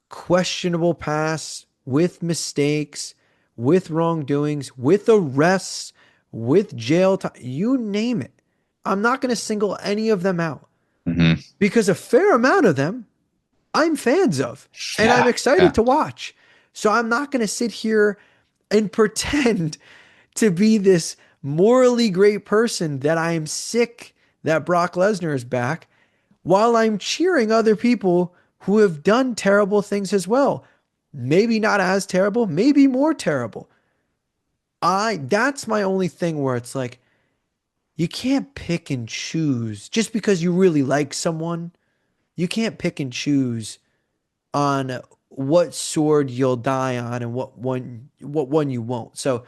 Speaker 1: questionable past, with mistakes, with wrongdoings, with arrests, with jail time, you name it. I'm not going to single any of them out
Speaker 2: Mm-hmm.
Speaker 1: because a fair amount of them I'm fans of and I'm
Speaker 2: Yeah.
Speaker 1: excited
Speaker 2: Yeah.
Speaker 1: to watch. So I'm not going to sit here and pretend to be this morally great person that I am sick that Brock Lesnar is back while I'm cheering other people who have done terrible things as well. Maybe not as terrible, maybe more terrible. That's my only thing where it's like you can't pick and choose just because you really like someone. You can't pick and choose on what sword you'll die on and what one you won't. So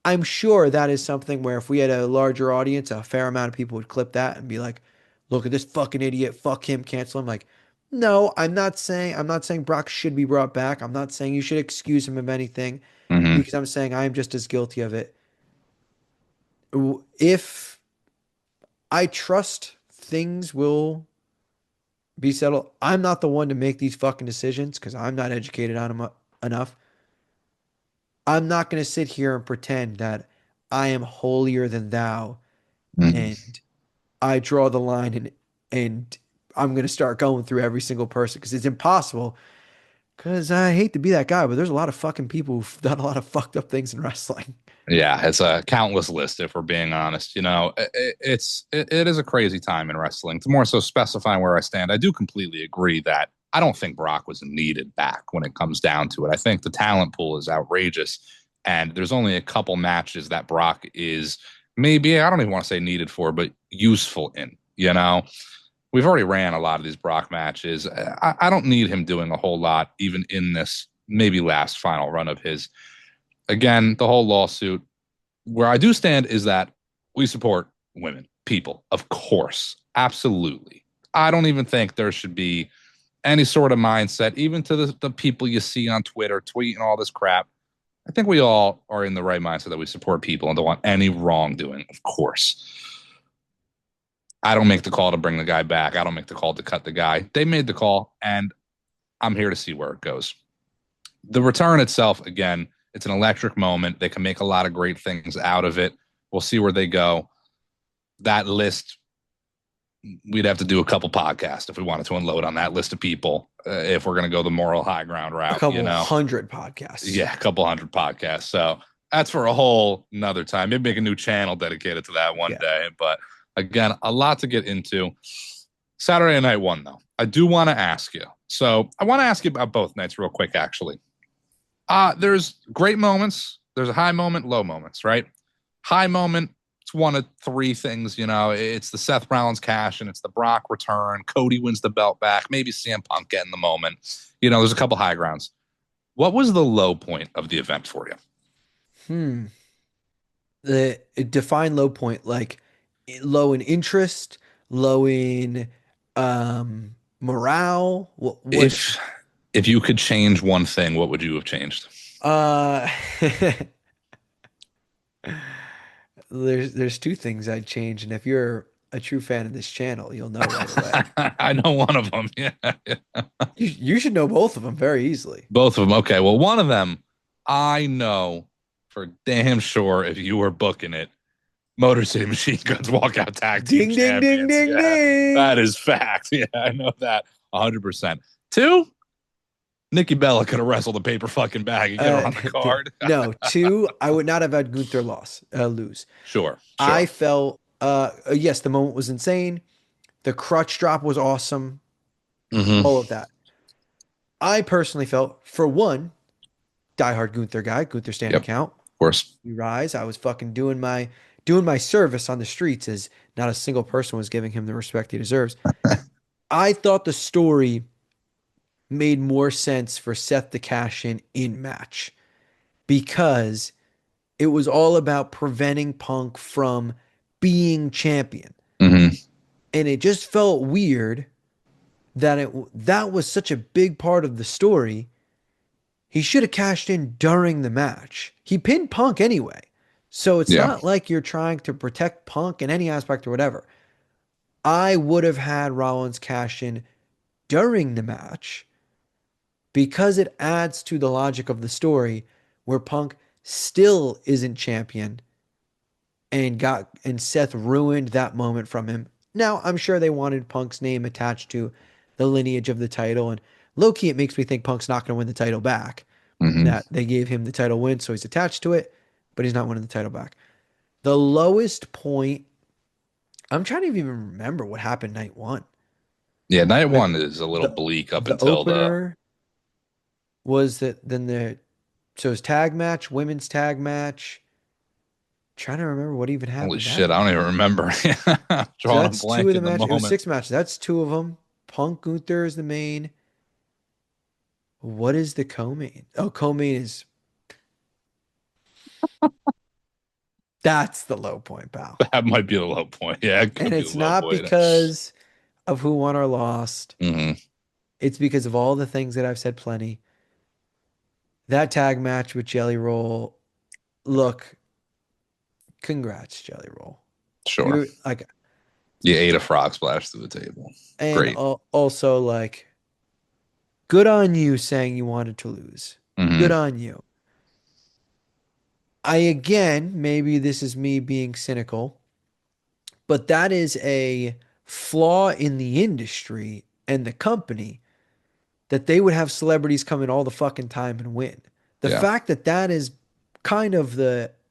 Speaker 1: I'm sure that is something where if we had a larger audience, a fair amount of people would clip that and be like, "Look at this fucking idiot, fuck him, cancel him." Like, no, I'm not saying Brock should be brought back. I'm not saying you should excuse him of anything
Speaker 2: Mm-hmm.
Speaker 1: because I'm saying I am just as guilty of it. If I trust things will be settled, I'm not the one to make these fucking decisions because I'm not educated on them enough. I'm not going to sit here and pretend that I am holier than thou
Speaker 2: Mm-hmm.
Speaker 1: and I draw the line and I'm going to start going through every single person because it's impossible. Because I hate to be that guy, but there's a lot of fucking people who've done a lot of fucked up things in wrestling.
Speaker 2: Yeah, it's a countless list. If we're being honest, it is a crazy time in wrestling. To more so specify where I stand, I do completely agree that I don't think Brock was needed back when it comes down to it. I think the talent pool is outrageous, and there's only a couple matches that Brock is maybe I don't even want to say needed for, but useful in. We've already ran a lot of these Brock matches. I don't need him doing a whole lot, even in this maybe last final run of his. again, the whole lawsuit, where I do stand is that we support women, people, of course, absolutely. I don't even think there should be any sort of mindset, even to the people you see on Twitter tweeting all this crap. I think we all are in the right mindset that we support people and don't want any wrongdoing, of course. I don't make the call to bring the guy back. I don't make the call to cut the guy. They made the call, and I'm here to see where it goes. The return itself, again, it's an electric moment. They can make a lot of great things out of it. We'll see where they go. That list, we'd have to do a couple podcasts if we wanted to unload on that list of people. If we're going to go the moral high ground route,
Speaker 1: A couple hundred podcasts.
Speaker 2: Yeah, a couple hundred podcasts. So that's for a whole another time. Maybe make a new channel dedicated to that one day. But again, a lot to get into. Saturday night one, though. I do want to ask you. So I want to ask you about both nights real quick, actually. There's great moments. There's a high moment, low moments, right? High moment, it's one of three things, It's the Seth Rollins cash and it's the Brock return. Cody wins the belt back. Maybe CM Punk getting the moment. There's a couple high grounds. What was the low point of the event for you?
Speaker 1: The define low point, like low in interest, low in morale. What
Speaker 2: if you could change one thing, what would you have changed?
Speaker 1: There's two things I'd change, and if you're a true fan of this channel, you'll know right away.
Speaker 2: I know one of them. Yeah.
Speaker 1: You should know both of them very easily.
Speaker 2: Both of them. Okay. Well, one of them, I know for damn sure if you were booking it, Motor City Machine Guns walkout tag team
Speaker 1: Ding,
Speaker 2: champions.
Speaker 1: ding, ding, ding.
Speaker 2: That is fact. Yeah, I know that 100%. Two, Nikki Bella could have wrestled a paper fucking bag and get her on the card.
Speaker 1: No, two, I would not have had Gunther lose.
Speaker 2: Sure.
Speaker 1: I felt, yes, the moment was insane. The crutch drop was awesome. All of that. I personally felt, for one, diehard Gunther guy, Gunther stand account.
Speaker 2: Of course.
Speaker 1: We rise. I was fucking doing my service on the streets, as not a single person was giving him the respect he deserves. I thought the story made more sense for Seth to cash in match, because it was all about preventing Punk from being champion. And it just felt weird that that was such a big part of the story. He should have cashed in during the match. He pinned Punk anyway. So it's not like you're trying to protect Punk in any aspect or whatever. I would have had Rollins cash in during the match, because it adds to the logic of the story where Punk still isn't champion and Seth ruined that moment from him. Now, I'm sure they wanted Punk's name attached to the lineage of the title, and low-key it makes me think Punk's not going to win the title back. That they gave him the title win, so he's attached to it, but he's not winning the title back. The lowest point, I'm trying to even remember what happened night one.
Speaker 2: Yeah, night one is a little bleak up until
Speaker 1: opener was that so it was tag match, women's tag match. Trying to remember what even happened.
Speaker 2: Holy shit, I don't even remember.
Speaker 1: So that's two of the matches. It was 6 matches. That's two of them. Punk Gunther is the main. What is the co-main? Oh, co-main is that's the low point, pal.
Speaker 2: That might be the low point. Yeah,
Speaker 1: and it's not because of who won or lost. It's because of all the things that I've said plenty. That tag match with Jelly Roll, look, congrats, Jelly Roll.
Speaker 2: Sure. You ate a frog splash through the table.
Speaker 1: And
Speaker 2: great.
Speaker 1: Also, good on you saying you wanted to lose. Good on you. Maybe this is me being cynical, but that is a flaw in the industry and the company, that they would have celebrities come in all the fucking time and win. The fact that is kind of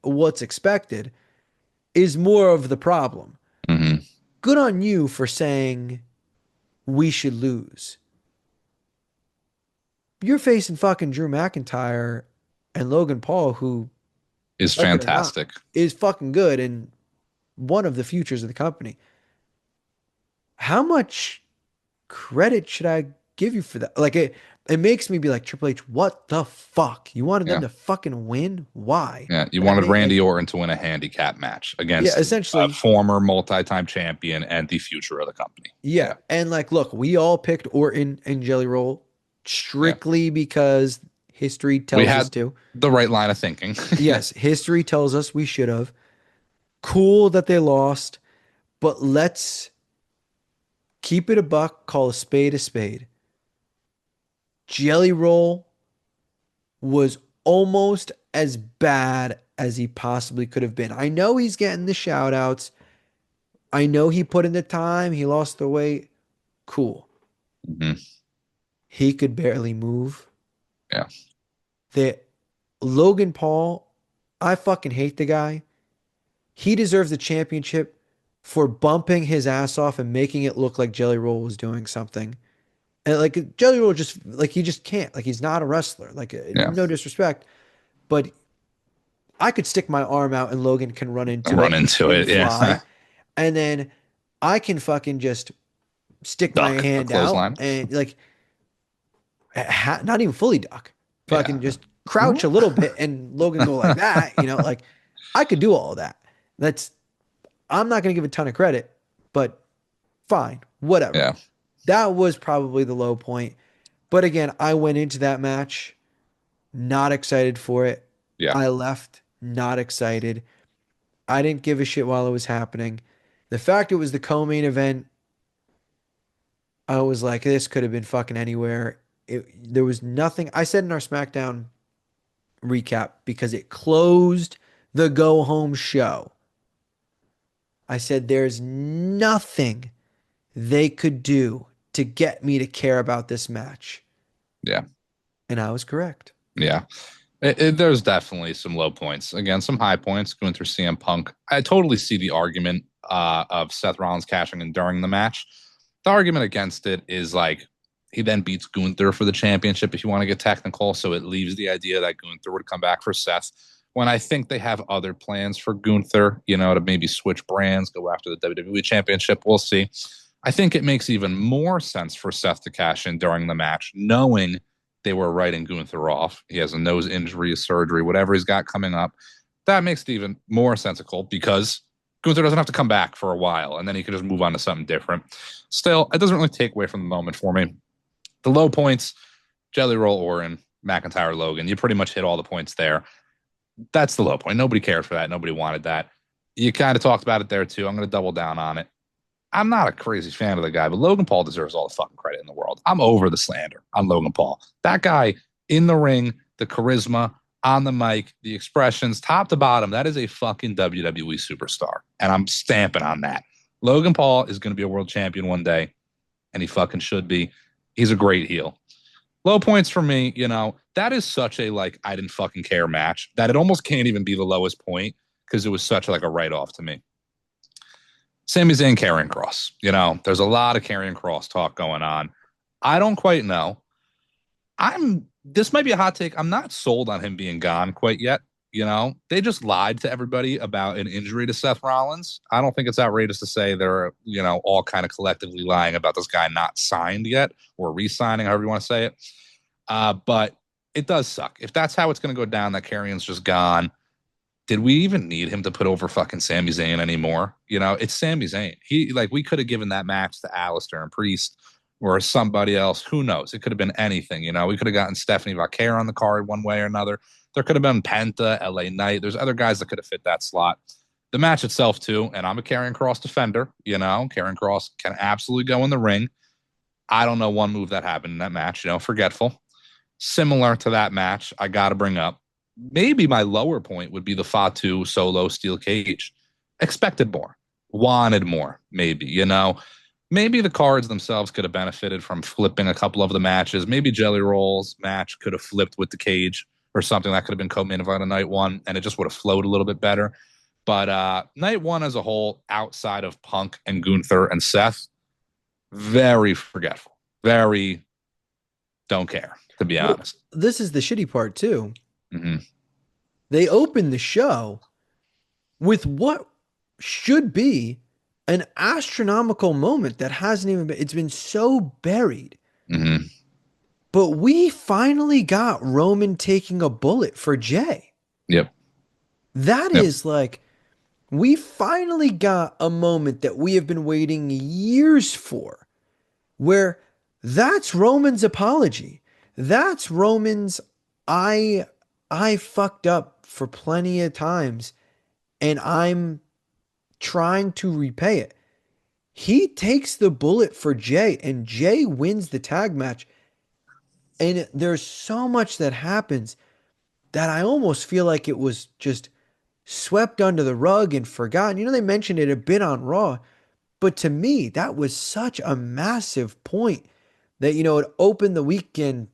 Speaker 1: what's expected is more of the problem. Good on you for saying we should lose. You're facing fucking Drew McIntyre and Logan Paul, who
Speaker 2: is fantastic,
Speaker 1: is fucking good, and one of the futures of the company. How much credit should I give you for that. Like it makes me be like Triple H, what the fuck? You wanted them
Speaker 2: Yeah.
Speaker 1: to fucking win? Why?
Speaker 2: Yeah. You
Speaker 1: That
Speaker 2: wanted
Speaker 1: made
Speaker 2: Randy
Speaker 1: like
Speaker 2: Orton to win a handicap match
Speaker 1: yeah,
Speaker 2: against a
Speaker 1: essentially,
Speaker 2: former multi-time champion and the future of the company.
Speaker 1: yeah.
Speaker 2: Yeah.
Speaker 1: And like, look, we all picked Orton and Jelly Roll
Speaker 2: Yeah.
Speaker 1: strictly because history
Speaker 2: We
Speaker 1: tells us
Speaker 2: had
Speaker 1: to.
Speaker 2: the right line of thinking.
Speaker 1: Yes, history tells us we should have. Cool that they lost, but let's keep it a buck, call a spade a spade. Jelly Roll was almost as bad as he possibly could have been. I know he's getting the shout outs. I know he put in the time, he lost the weight. Cool.
Speaker 2: Mhm.
Speaker 1: He could barely move.
Speaker 2: Yeah.
Speaker 1: The Logan Paul, I fucking hate the guy. He deserves the championship for bumping his ass off and making it look like Jelly Roll was doing something. And like Jelly Roll just like he just can't. Like he's not a wrestler. Like
Speaker 2: Yeah.
Speaker 1: no disrespect, but I could stick my arm out and Logan can run into
Speaker 2: Run
Speaker 1: it
Speaker 2: into
Speaker 1: and
Speaker 2: it.
Speaker 1: fly.
Speaker 2: Yeah.
Speaker 1: And then I can fucking just stick my
Speaker 2: Duck a
Speaker 1: hand out
Speaker 2: clothesline.
Speaker 1: and like not even fully duck,
Speaker 2: Yeah.
Speaker 1: fucking just crouch a little bit and Logan go like that, like I could do all of that. That's I'm not going to give a ton of credit, but fine, whatever.
Speaker 2: Yeah.
Speaker 1: That was probably the low point. But again, I went into that match not excited for it.
Speaker 2: Yeah.
Speaker 1: I left not excited. I didn't give a shit while it was happening. The fact it was the co-main event, I was like, this could have been fucking anywhere. There was nothing. I said in our SmackDown recap because it closed the go home show. I said, there's nothing they could do to get me to care about this match.
Speaker 2: Yeah.
Speaker 1: And I was correct.
Speaker 2: Yeah. There's definitely some low points. Again, some high points going through CM Punk. I totally see the argument of Seth Rollins cashing in during the match. The argument against it is like he then beats Gunther for the championship if you want to get technical. So it leaves the idea that Gunther would come back for Seth. When I think they have other plans for Gunther, to maybe switch brands, go after the WWE championship. We'll see. I think it makes even more sense for Seth to cash in during the match, knowing they were writing Gunther off. He has a nose injury, a surgery, whatever he's got coming up. That makes it even more sensical because Gunther doesn't have to come back for a while and then he can just move on to something different. Still, it doesn't really take away from the moment for me. The low points, Jelly Roll Orton, McIntyre Logan, you pretty much hit all the points there. That's the low point. Nobody cared for that. Nobody wanted that. You kind of talked about it there too. I'm going to double down on it. I'm not a crazy fan of the guy, but Logan Paul deserves all the fucking credit in the world. I'm over the slander on Logan Paul. That guy in the ring, the charisma, on the mic, the expressions, top to bottom, that is a fucking WWE superstar. And I'm stamping on that. Logan Paul is going to be a world champion one day, and he fucking should be. He's a great heel. Low points for me, that is such a I didn't fucking care match that it almost can't even be the lowest point because it was such a write-off to me. Sami Zayn, Karrion Kross. There's a lot of Karrion Kross talk going on. I don't quite know. This might be a hot take. I'm not sold on him being gone quite yet. They just lied to everybody about an injury to Seth Rollins. I don't think it's outrageous to say they're, all kind of collectively lying about this guy not signed yet or re-signing, however you want to say it. But it does suck. If that's how it's going to go down, that Karrion's just gone. Did we even need him to put over fucking Sami Zayn anymore? It's Sami Zayn. We could have given that match to Alistair and Priest or somebody else. Who knows? It could have been anything. We could have gotten Stephanie Vaquer on the card one way or another. There could have been Penta, LA Knight. There's other guys that could have fit that slot. The match itself, too, and I'm a Karrion Kross defender. Karrion Kross can absolutely go in the ring. I don't know one move that happened in that match, forgetful. Similar to that match, I got to bring up. Maybe my lower point would be the Fatu solo steel cage. Expected more, wanted more, maybe, Maybe the cards themselves could have benefited from flipping a couple of the matches. Maybe Jelly Roll's match could have flipped with the cage or something that could have been co-main event of night one, and it just would have flowed a little bit better. But night one as a whole, outside of Punk and Gunther and Seth, very forgetful. Very don't care, to be
Speaker 1: Well,
Speaker 2: honest.
Speaker 1: this is the shitty part too.
Speaker 2: Mm-hmm.
Speaker 1: They opened the show with what should be an astronomical moment that hasn't even been, it's been so buried.
Speaker 2: Hmm.
Speaker 1: But we finally got Roman taking a bullet for Jay.
Speaker 2: Yep.
Speaker 1: That
Speaker 2: Yep.
Speaker 1: is like, we finally got a moment that we have been waiting years for, where that's Roman's apology. That's Roman's, I I fucked up for plenty of times and I'm trying to repay it. He takes the bullet for Jay and Jay wins the tag match. And there's so much that happens that I almost feel like it was just swept under the rug and forgotten. They mentioned it a bit on Raw, but to me, that was such a massive point that, it opened the weekend.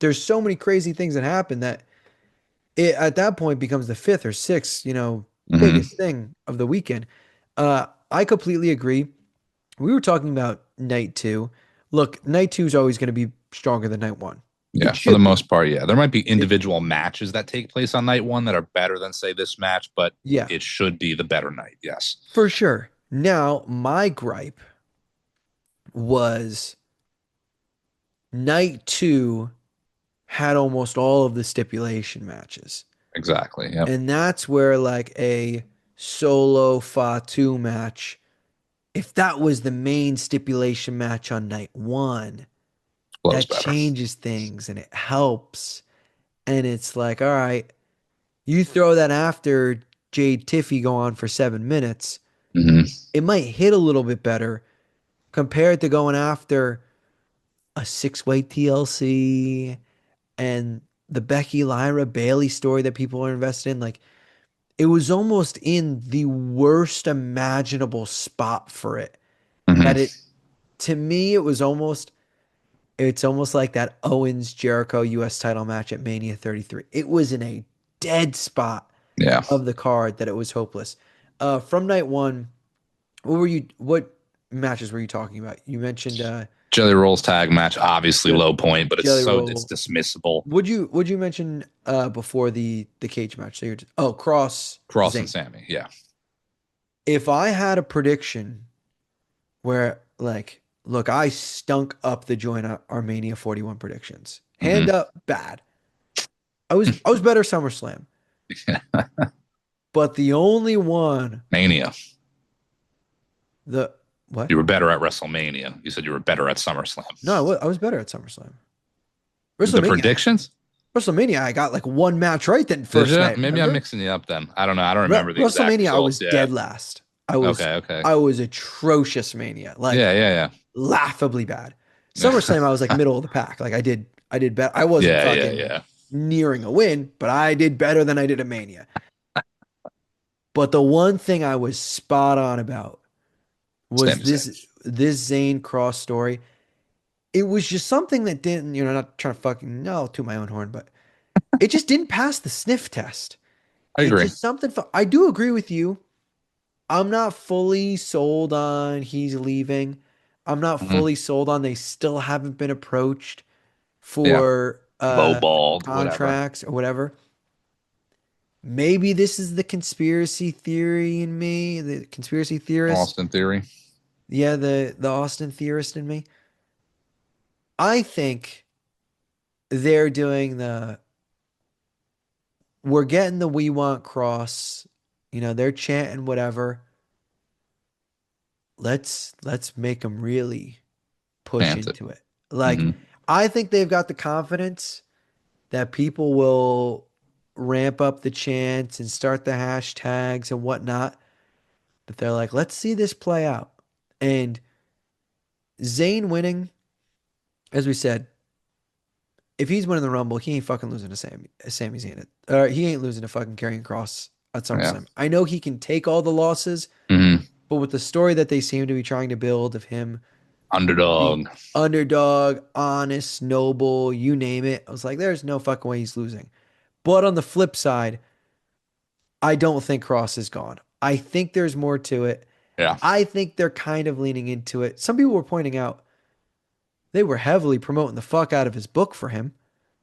Speaker 1: There's so many crazy things that happen that it at that point becomes the fifth or sixth,
Speaker 2: Hmm.
Speaker 1: biggest thing of the weekend. I completely agree. We were talking about night two. Look, night two is always going to be stronger than night one. It
Speaker 2: Yeah, for the
Speaker 1: should be.
Speaker 2: most part, yeah. There might be
Speaker 1: It,
Speaker 2: individual matches that take place on night one that are better than, say, this match, but
Speaker 1: yeah,
Speaker 2: it should be the better night. Yes.
Speaker 1: for sure. Now, my gripe was night two had almost all of the stipulation matches.
Speaker 2: Exactly. Yep.
Speaker 1: And that's where like a solo Fatu match, if that was the main stipulation match on night one,
Speaker 2: Flows
Speaker 1: that
Speaker 2: better.
Speaker 1: changes things and it helps. And it's like, all right, you throw that after Jade Tiffy go on for 7 minutes,
Speaker 2: Hmm.
Speaker 1: it might hit a little bit better compared to going after a six-way TLC and the Becky Lyra Bailey story that people are invested in. Like, it was almost in the worst imaginable spot for it.
Speaker 2: Hmm.
Speaker 1: That it, to me, it's almost like that Owens Jericho US title match at Mania 33. It was in a dead spot
Speaker 2: Yeah.
Speaker 1: of the card that it was hopeless. From night one, what matches were you talking about? You mentioned
Speaker 2: Jelly Roll's tag match, obviously
Speaker 1: Je-
Speaker 2: low point, but
Speaker 1: Jelly
Speaker 2: it's
Speaker 1: Roll.
Speaker 2: dismissible.
Speaker 1: Would you mention before the cage match? So Cross
Speaker 2: Cross and
Speaker 1: Zane.
Speaker 2: Sammy. Yeah.
Speaker 1: If I had a prediction where like, look, I stunk up the joint Armenia 41 predictions. Hand
Speaker 2: Hmm.
Speaker 1: up, bad. I was better SummerSlam, but the only one,
Speaker 2: Mania.
Speaker 1: the what?
Speaker 2: You were better at WrestleMania. You said you were better at SummerSlam.
Speaker 1: No, I was better at SummerSlam.
Speaker 2: The
Speaker 1: WrestleMania,
Speaker 2: predictions?
Speaker 1: WrestleMania, I got like one match right then
Speaker 2: Did
Speaker 1: first
Speaker 2: you?
Speaker 1: night.
Speaker 2: Maybe I'm
Speaker 1: Remember?
Speaker 2: mixing you up then. I don't know. I don't remember the exact
Speaker 1: WrestleMania, I was
Speaker 2: results
Speaker 1: dead
Speaker 2: yet.
Speaker 1: last. I was
Speaker 2: Okay. Okay.
Speaker 1: I was atrocious mania, like
Speaker 2: Yeah. Yeah.
Speaker 1: laughably bad.
Speaker 2: Yeah.
Speaker 1: SummerSlam, I was like middle of the pack. Like I did better. I wasn't
Speaker 2: Yeah. Yeah.
Speaker 1: fucking
Speaker 2: Yeah.
Speaker 1: nearing a win, but I did better than I did at Mania. But the one thing I was spot on about was
Speaker 2: Same.
Speaker 1: this Zayn Cross story. It was just something that didn't, not trying to fucking no to my own horn, but it just didn't pass the sniff test.
Speaker 2: I
Speaker 1: It's
Speaker 2: agree.
Speaker 1: just something. I do agree with you. I'm not fully sold on he's leaving. I'm not
Speaker 2: Hmm.
Speaker 1: fully sold on they still haven't been approached
Speaker 2: Yeah.
Speaker 1: for
Speaker 2: Lowballed, whatever.
Speaker 1: contracts or whatever. Maybe this is the conspiracy theory in me, the conspiracy theorist.
Speaker 2: Austin Theory.
Speaker 1: Yeah, the Austin theorist in me. I think they're doing we're getting the we want cross. They're chanting whatever. Let's make them really push
Speaker 2: Chance it.
Speaker 1: into it. Like,
Speaker 2: Hmm.
Speaker 1: I think they've got the confidence that people will ramp up the chants and start the hashtags and whatnot. But they're like, let's see this play out. And Zayn winning, as we said, if he's winning the Rumble, he ain't fucking losing to Sami Zayn. He ain't losing to fucking Karrion Cross at
Speaker 2: Yeah.
Speaker 1: SummerSlam. I know he can take all the losses,
Speaker 2: Hmm.
Speaker 1: but with the story that they seem to be trying to build of him being
Speaker 2: Underdog.
Speaker 1: underdog, honest, noble, you name it, I was like, there's no fucking way he's losing. But on the flip side, I don't think Cross is gone. I think there's more to it.
Speaker 2: Yeah.
Speaker 1: I think they're kind of leaning into it. Some people were pointing out they were heavily promoting the fuck out of his book for him.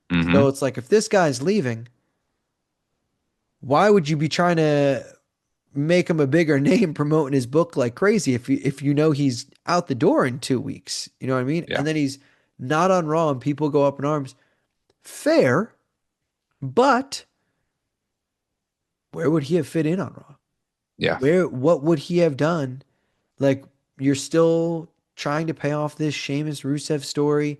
Speaker 1: So
Speaker 2: Hmm.
Speaker 1: it's like, if this guy's leaving, why would you be trying to make him a bigger name promoting his book like crazy if you know he's out the door in 2 weeks? You know what I mean?
Speaker 2: Yeah.
Speaker 1: And then he's not on Raw, and people go up in arms. Fair, but where would he have fit in on Raw?
Speaker 2: Yeah.
Speaker 1: What would he have done? Like, you're still trying to pay off this Sheamus Rusev story.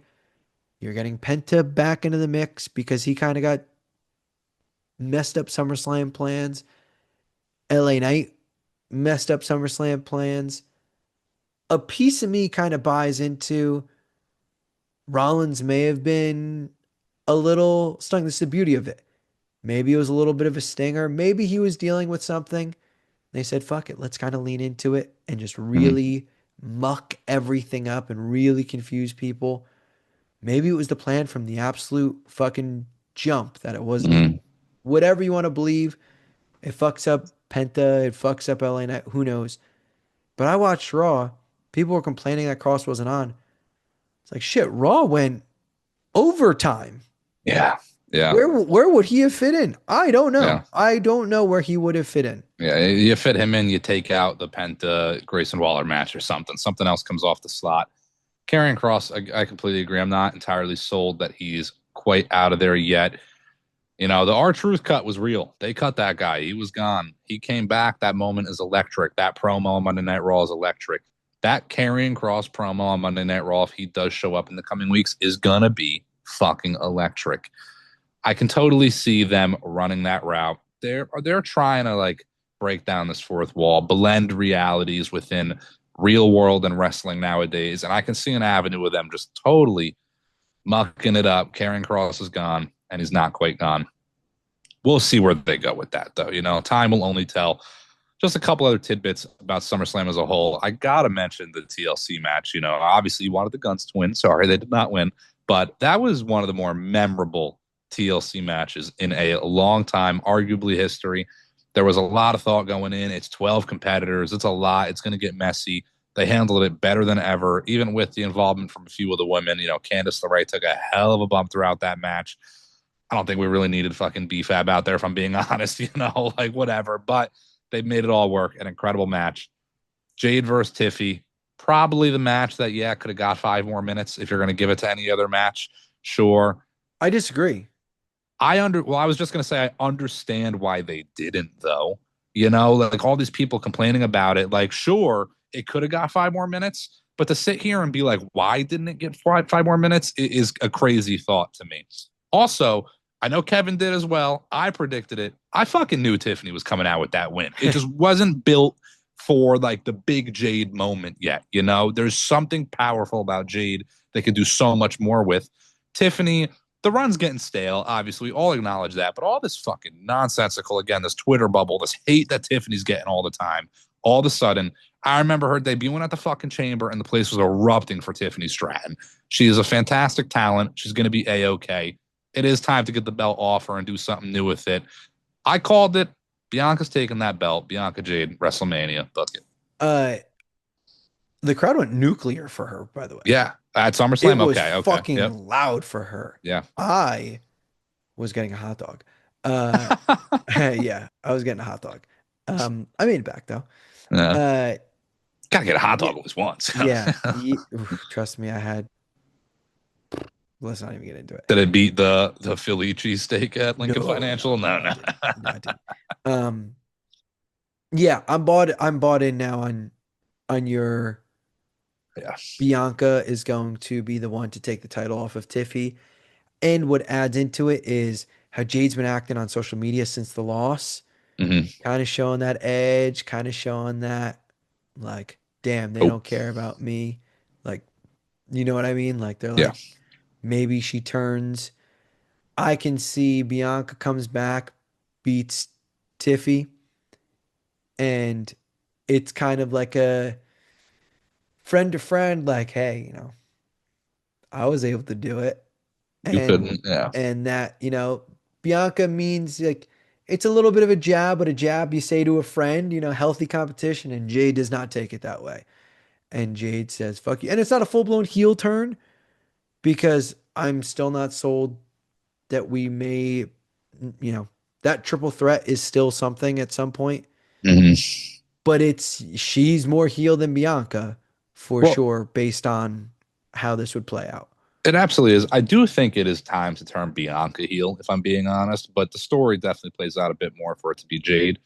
Speaker 1: You're getting Penta back into the mix because he kind of got messed up SummerSlam plans. LA Knight messed up SummerSlam plans. A piece of me kind of buys into Rollins may have been a little stung. This is the beauty of it. Maybe it was a little bit of a stinger. Maybe he was dealing with something. They said, fuck it, let's kind of lean into it and just
Speaker 2: Hmm.
Speaker 1: really muck everything up and really confuse people. Maybe it was the plan from the absolute fucking jump that it was
Speaker 2: Hmm.
Speaker 1: whatever you want to believe. It fucks up Penta, it fucks up LA Knight, who knows? But I watched Raw. People were complaining that Cross wasn't on. It's like shit, Raw went overtime.
Speaker 2: Yeah. Yeah.
Speaker 1: Where would he have fit in? I don't know.
Speaker 2: Yeah.
Speaker 1: I don't know where he would have fit in.
Speaker 2: Yeah. You fit him in, you take out the Penta Grayson Waller match or something. Something else comes off the slot. Karrion Cross, I completely agree. I'm not entirely sold that he's quite out of there yet. You know, the R-Truth cut was real. They cut that guy. He was gone. He came back. That moment is electric. That promo on Monday Night Raw is electric. That Karrion Cross promo on Monday Night Raw, if he does show up in the coming weeks, is going to be fucking electric. I can totally see them running that route. They're trying to like break down this fourth wall, blend realities within real world and wrestling nowadays. And I can see an avenue with them just totally mucking it up. Karrion Cross is gone, and he's not quite gone. We'll see where they go with that, though. You know, time will only tell. Just a couple other tidbits about SummerSlam as a whole. I gotta mention the TLC match. You know, obviously you wanted the Guns to win. Sorry, they did not win, but that was one of the more memorable TLC matches in a long time, arguably history. There was a lot of thought going in. It's 12 competitors. It's a lot. It's going to get messy. They handled it better than ever, even with the involvement from a few of the women. You know, Candice LeRae took a hell of a bump throughout that match. I don't think we really needed fucking BFAB out there, if I'm being honest, you know, like whatever. But they made it all work. An incredible match. Jade versus Tiffy, probably the match that, yeah, could have got 5 more minutes if you're going to give it to any other match. Sure.
Speaker 1: I disagree.
Speaker 2: I was just going to say, I understand why they didn't, though. You know, like all these people complaining about it, like, sure, it could have got 5 more minutes, but to sit here and be like, why didn't it get 5 more minutes is a crazy thought to me. Also, I know Kevin did as well. I predicted it. I fucking knew Tiffany was coming out with that win. It just wasn't built for like the big Jade moment yet. You know, there's something powerful about Jade they could do so much more with. Tiffany, the run's getting stale. Obviously, we all acknowledge that. But all this fucking nonsensical, again, this Twitter bubble, this hate that Tiffany's getting all the time, all of a sudden, I remember her debuting at the fucking chamber and the place was erupting for Tiffany Stratton. She is a fantastic talent. She's going to be A-OK. It is time to get the belt off her and do something new with it. I called it. Bianca's taking that belt. Bianca Jade, WrestleMania. Book it.
Speaker 1: Uh, the crowd went nuclear for her, by the way.
Speaker 2: Yeah. At
Speaker 1: It
Speaker 2: SummerSlam?
Speaker 1: was
Speaker 2: Okay. Okay. Yep.
Speaker 1: fucking loud for her.
Speaker 2: Yeah.
Speaker 1: I was getting a hot dog. Uh, yeah, I was getting a hot dog. I made it back though.
Speaker 2: Yeah.
Speaker 1: Uh,
Speaker 2: Gotta get a hot
Speaker 1: yeah,
Speaker 2: dog at least once.
Speaker 1: yeah. Oof, trust me, I had. Let's not even get into it.
Speaker 2: Did it beat the Philly cheesesteak at Lincoln
Speaker 1: No,
Speaker 2: Financial?
Speaker 1: no,
Speaker 2: No,
Speaker 1: no,
Speaker 2: no.
Speaker 1: I didn't. No, I didn't. Um, yeah, I'm bought in now on your
Speaker 2: Yeah.
Speaker 1: Bianca is going to be the one to take the title off of Tiffy. And what adds into it is how Jade's been acting on social media since the loss,
Speaker 2: Hmm.
Speaker 1: kind of showing that edge, kind of showing that, like, damn, they
Speaker 2: Oh,
Speaker 1: don't care about me. Like, you know what I mean? Like, they're
Speaker 2: yeah.
Speaker 1: like, maybe she turns. I can see Bianca comes back, beats Tiffy, and it's kind of like a friend to friend, like, hey, I was able to do it.
Speaker 2: You
Speaker 1: and
Speaker 2: couldn't. Yeah.
Speaker 1: and that Bianca means like it's a little bit of a jab, but a jab you say to a friend, healthy competition, and Jade does not take it that way. And Jade says fuck you, and it's not a full-blown heel turn because I'm still not sold that we may you know that triple threat is still something at some point,
Speaker 2: Hmm.
Speaker 1: but she's more heel than Bianca for
Speaker 2: Well,
Speaker 1: sure based on how this would play out.
Speaker 2: It absolutely is. I do think it is time to turn Bianca heel, if I'm being honest, but the story definitely plays out a bit more for it to be Jade.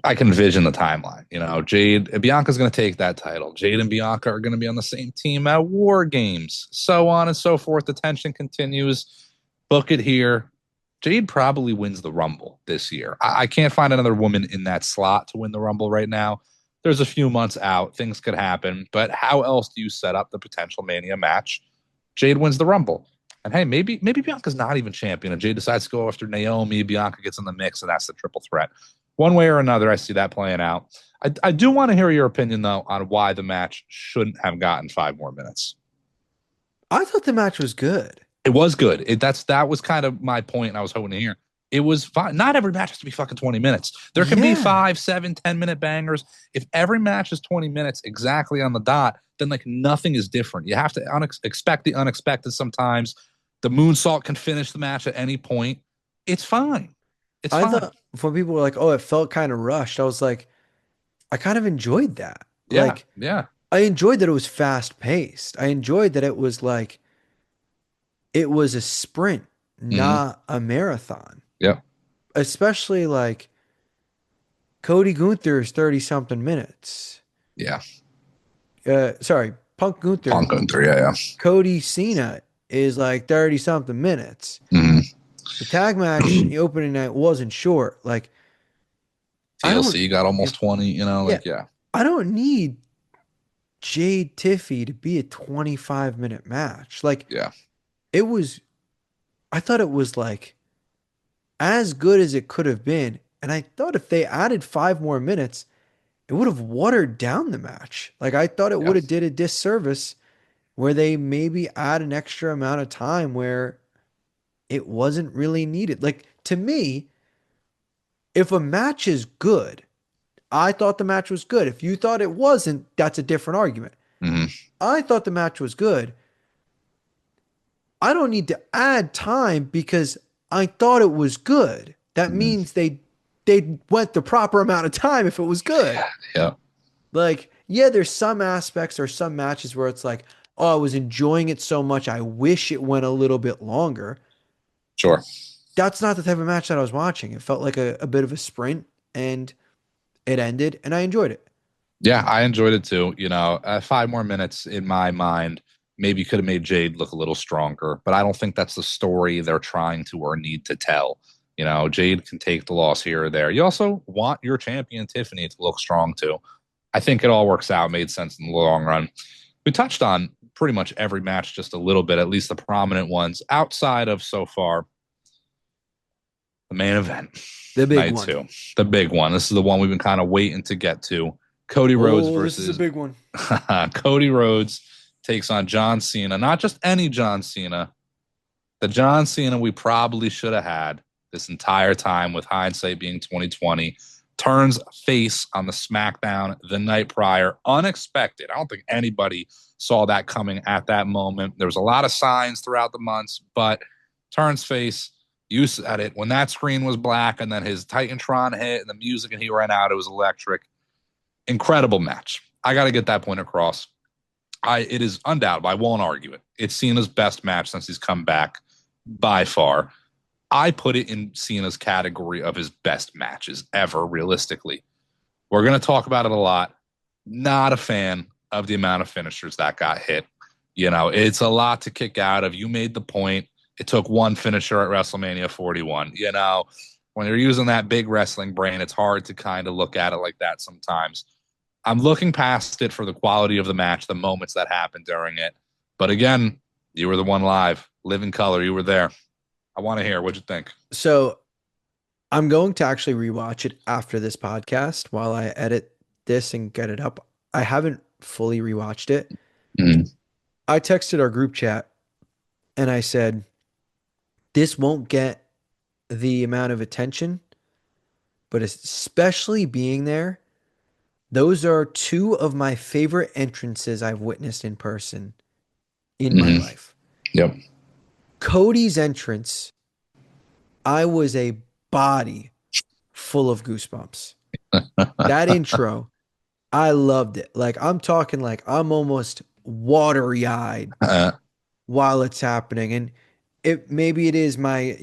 Speaker 2: I can envision the timeline. Jade Bianca's going to take that title. Jade and Bianca are going to be on the same team at War Games, so on and so forth. The tension continues. Book it here. Jade probably wins the Rumble this year. I can't find another woman in that slot to win the Rumble right now. There's a few months out. Things could happen, but how else do you set up the potential Mania match? Jade wins the Rumble. And hey, maybe Bianca's not even champion, and Jade decides to go after Naomi. Bianca gets in the mix, and that's the triple threat. One way or another, I see that playing out. I do want to hear your opinion, though, on why the match shouldn't have gotten 5 more minutes.
Speaker 1: I thought the match was good.
Speaker 2: It was good. That was kind of my point, and I was hoping to hear. It was fine. Not every match has to be fucking 20 minutes. There can be
Speaker 1: Yeah.
Speaker 2: 5, 7, 10 minute bangers. If every match is 20 minutes exactly on the dot, then like nothing is different. You have to expect the unexpected sometimes. The moonsault can finish the match at any point. It's fine. It's
Speaker 1: I
Speaker 2: fine.
Speaker 1: thought when people were like, "Oh, it felt kind of rushed," I was like, I kind of enjoyed that.
Speaker 2: Yeah.
Speaker 1: Like,
Speaker 2: Yeah.
Speaker 1: I enjoyed that it was fast paced. I enjoyed that it was like it was a sprint,
Speaker 2: Mm-hmm.
Speaker 1: not a marathon.
Speaker 2: Yeah.
Speaker 1: Especially like Cody Gunther is 30 something minutes.
Speaker 2: Yeah.
Speaker 1: Sorry, Punk Gunther.
Speaker 2: Punk on three. Yeah. Yeah.
Speaker 1: Cody Cena is like 30 something minutes.
Speaker 2: Mm-hmm.
Speaker 1: The tag match, the opening night wasn't short. Like, I don't,
Speaker 2: TLC got
Speaker 1: yeah,
Speaker 2: almost 20,
Speaker 1: yeah,
Speaker 2: yeah.
Speaker 1: I don't need Jade Tiffy to be a 25-minute match. Like,
Speaker 2: Yeah.
Speaker 1: it was, I thought it was like as good as it could have been. And I thought if they added 5 more minutes, it would have watered down the match. Like, I thought it
Speaker 2: Yeah.
Speaker 1: would have did a disservice where they maybe add an extra amount of time where it wasn't really needed. Like, to me, if a match is good, I thought the match was good. If you thought it wasn't, that's a different argument.
Speaker 2: Mm-hmm.
Speaker 1: I thought the match was good. I don't need to add time because I thought it was good. That
Speaker 2: Mm-hmm.
Speaker 1: means they went the proper amount of time if it was good.
Speaker 2: Yeah.
Speaker 1: Like, yeah, there's some aspects or some matches where it's like, oh, I was enjoying it so much. I wish it went a little bit longer.
Speaker 2: Sure.
Speaker 1: That's not the type of match that I was watching. It felt like a bit of a sprint and it ended and I enjoyed it.
Speaker 2: Yeah, I enjoyed it too. 5 more minutes in my mind maybe could have made Jade look a little stronger, but I don't think that's the story they're trying to or need to tell. Jade can take the loss here or there. You also want your champion Tiffany to look strong too. I think it all works out, made sense in the long run. We touched on pretty much every match just a little bit, at least the prominent ones, outside of so far the main event,
Speaker 1: The big
Speaker 2: night
Speaker 1: one.
Speaker 2: two, the big one. This is the one we've been kind of waiting to get to. Cody Rhodes
Speaker 1: Oh, this is a
Speaker 2: versus
Speaker 1: big one.
Speaker 2: Cody Rhodes takes on John Cena. Not just any John Cena, the John Cena we probably should have had this entire time, with hindsight being 2020. Turns face on the SmackDown the night prior. Unexpected. I don't think anybody saw that coming at that moment. There was a lot of signs throughout the months, but turns face. You said it. When that screen was black and then his Titantron hit and the music and he ran out, it was electric. Incredible match. I got to get that point across. It is undoubtable. I won't argue it. It's Cena's best match since he's come back by far. I put it in Cena's category of his best matches ever, realistically. We're going to talk about it a lot. Not a fan of the amount of finishers that got hit. It's a lot to kick out of. You made the point. It took one finisher at WrestleMania 41. When you're using that big wrestling brain, it's hard to kind of look at it like that sometimes. I'm looking past it for the quality of the match, the moments that happened during it. But again, you were the one live in color. You were there. I want to hear. What'd you think?
Speaker 1: So I'm going to actually rewatch it after this podcast while I edit this and get it up. I haven't fully rewatched it.
Speaker 2: Mm-hmm.
Speaker 1: I texted our group chat and I said, this won't get the amount of attention, but especially being there, those are two of my favorite entrances I've witnessed in person in my
Speaker 2: Mm-hmm.
Speaker 1: life.
Speaker 2: Yep.
Speaker 1: Cody's entrance, I was a body full of goosebumps. That intro, I loved it. Like, I'm talking like I'm almost watery eyed while it's happening. And maybe it is my,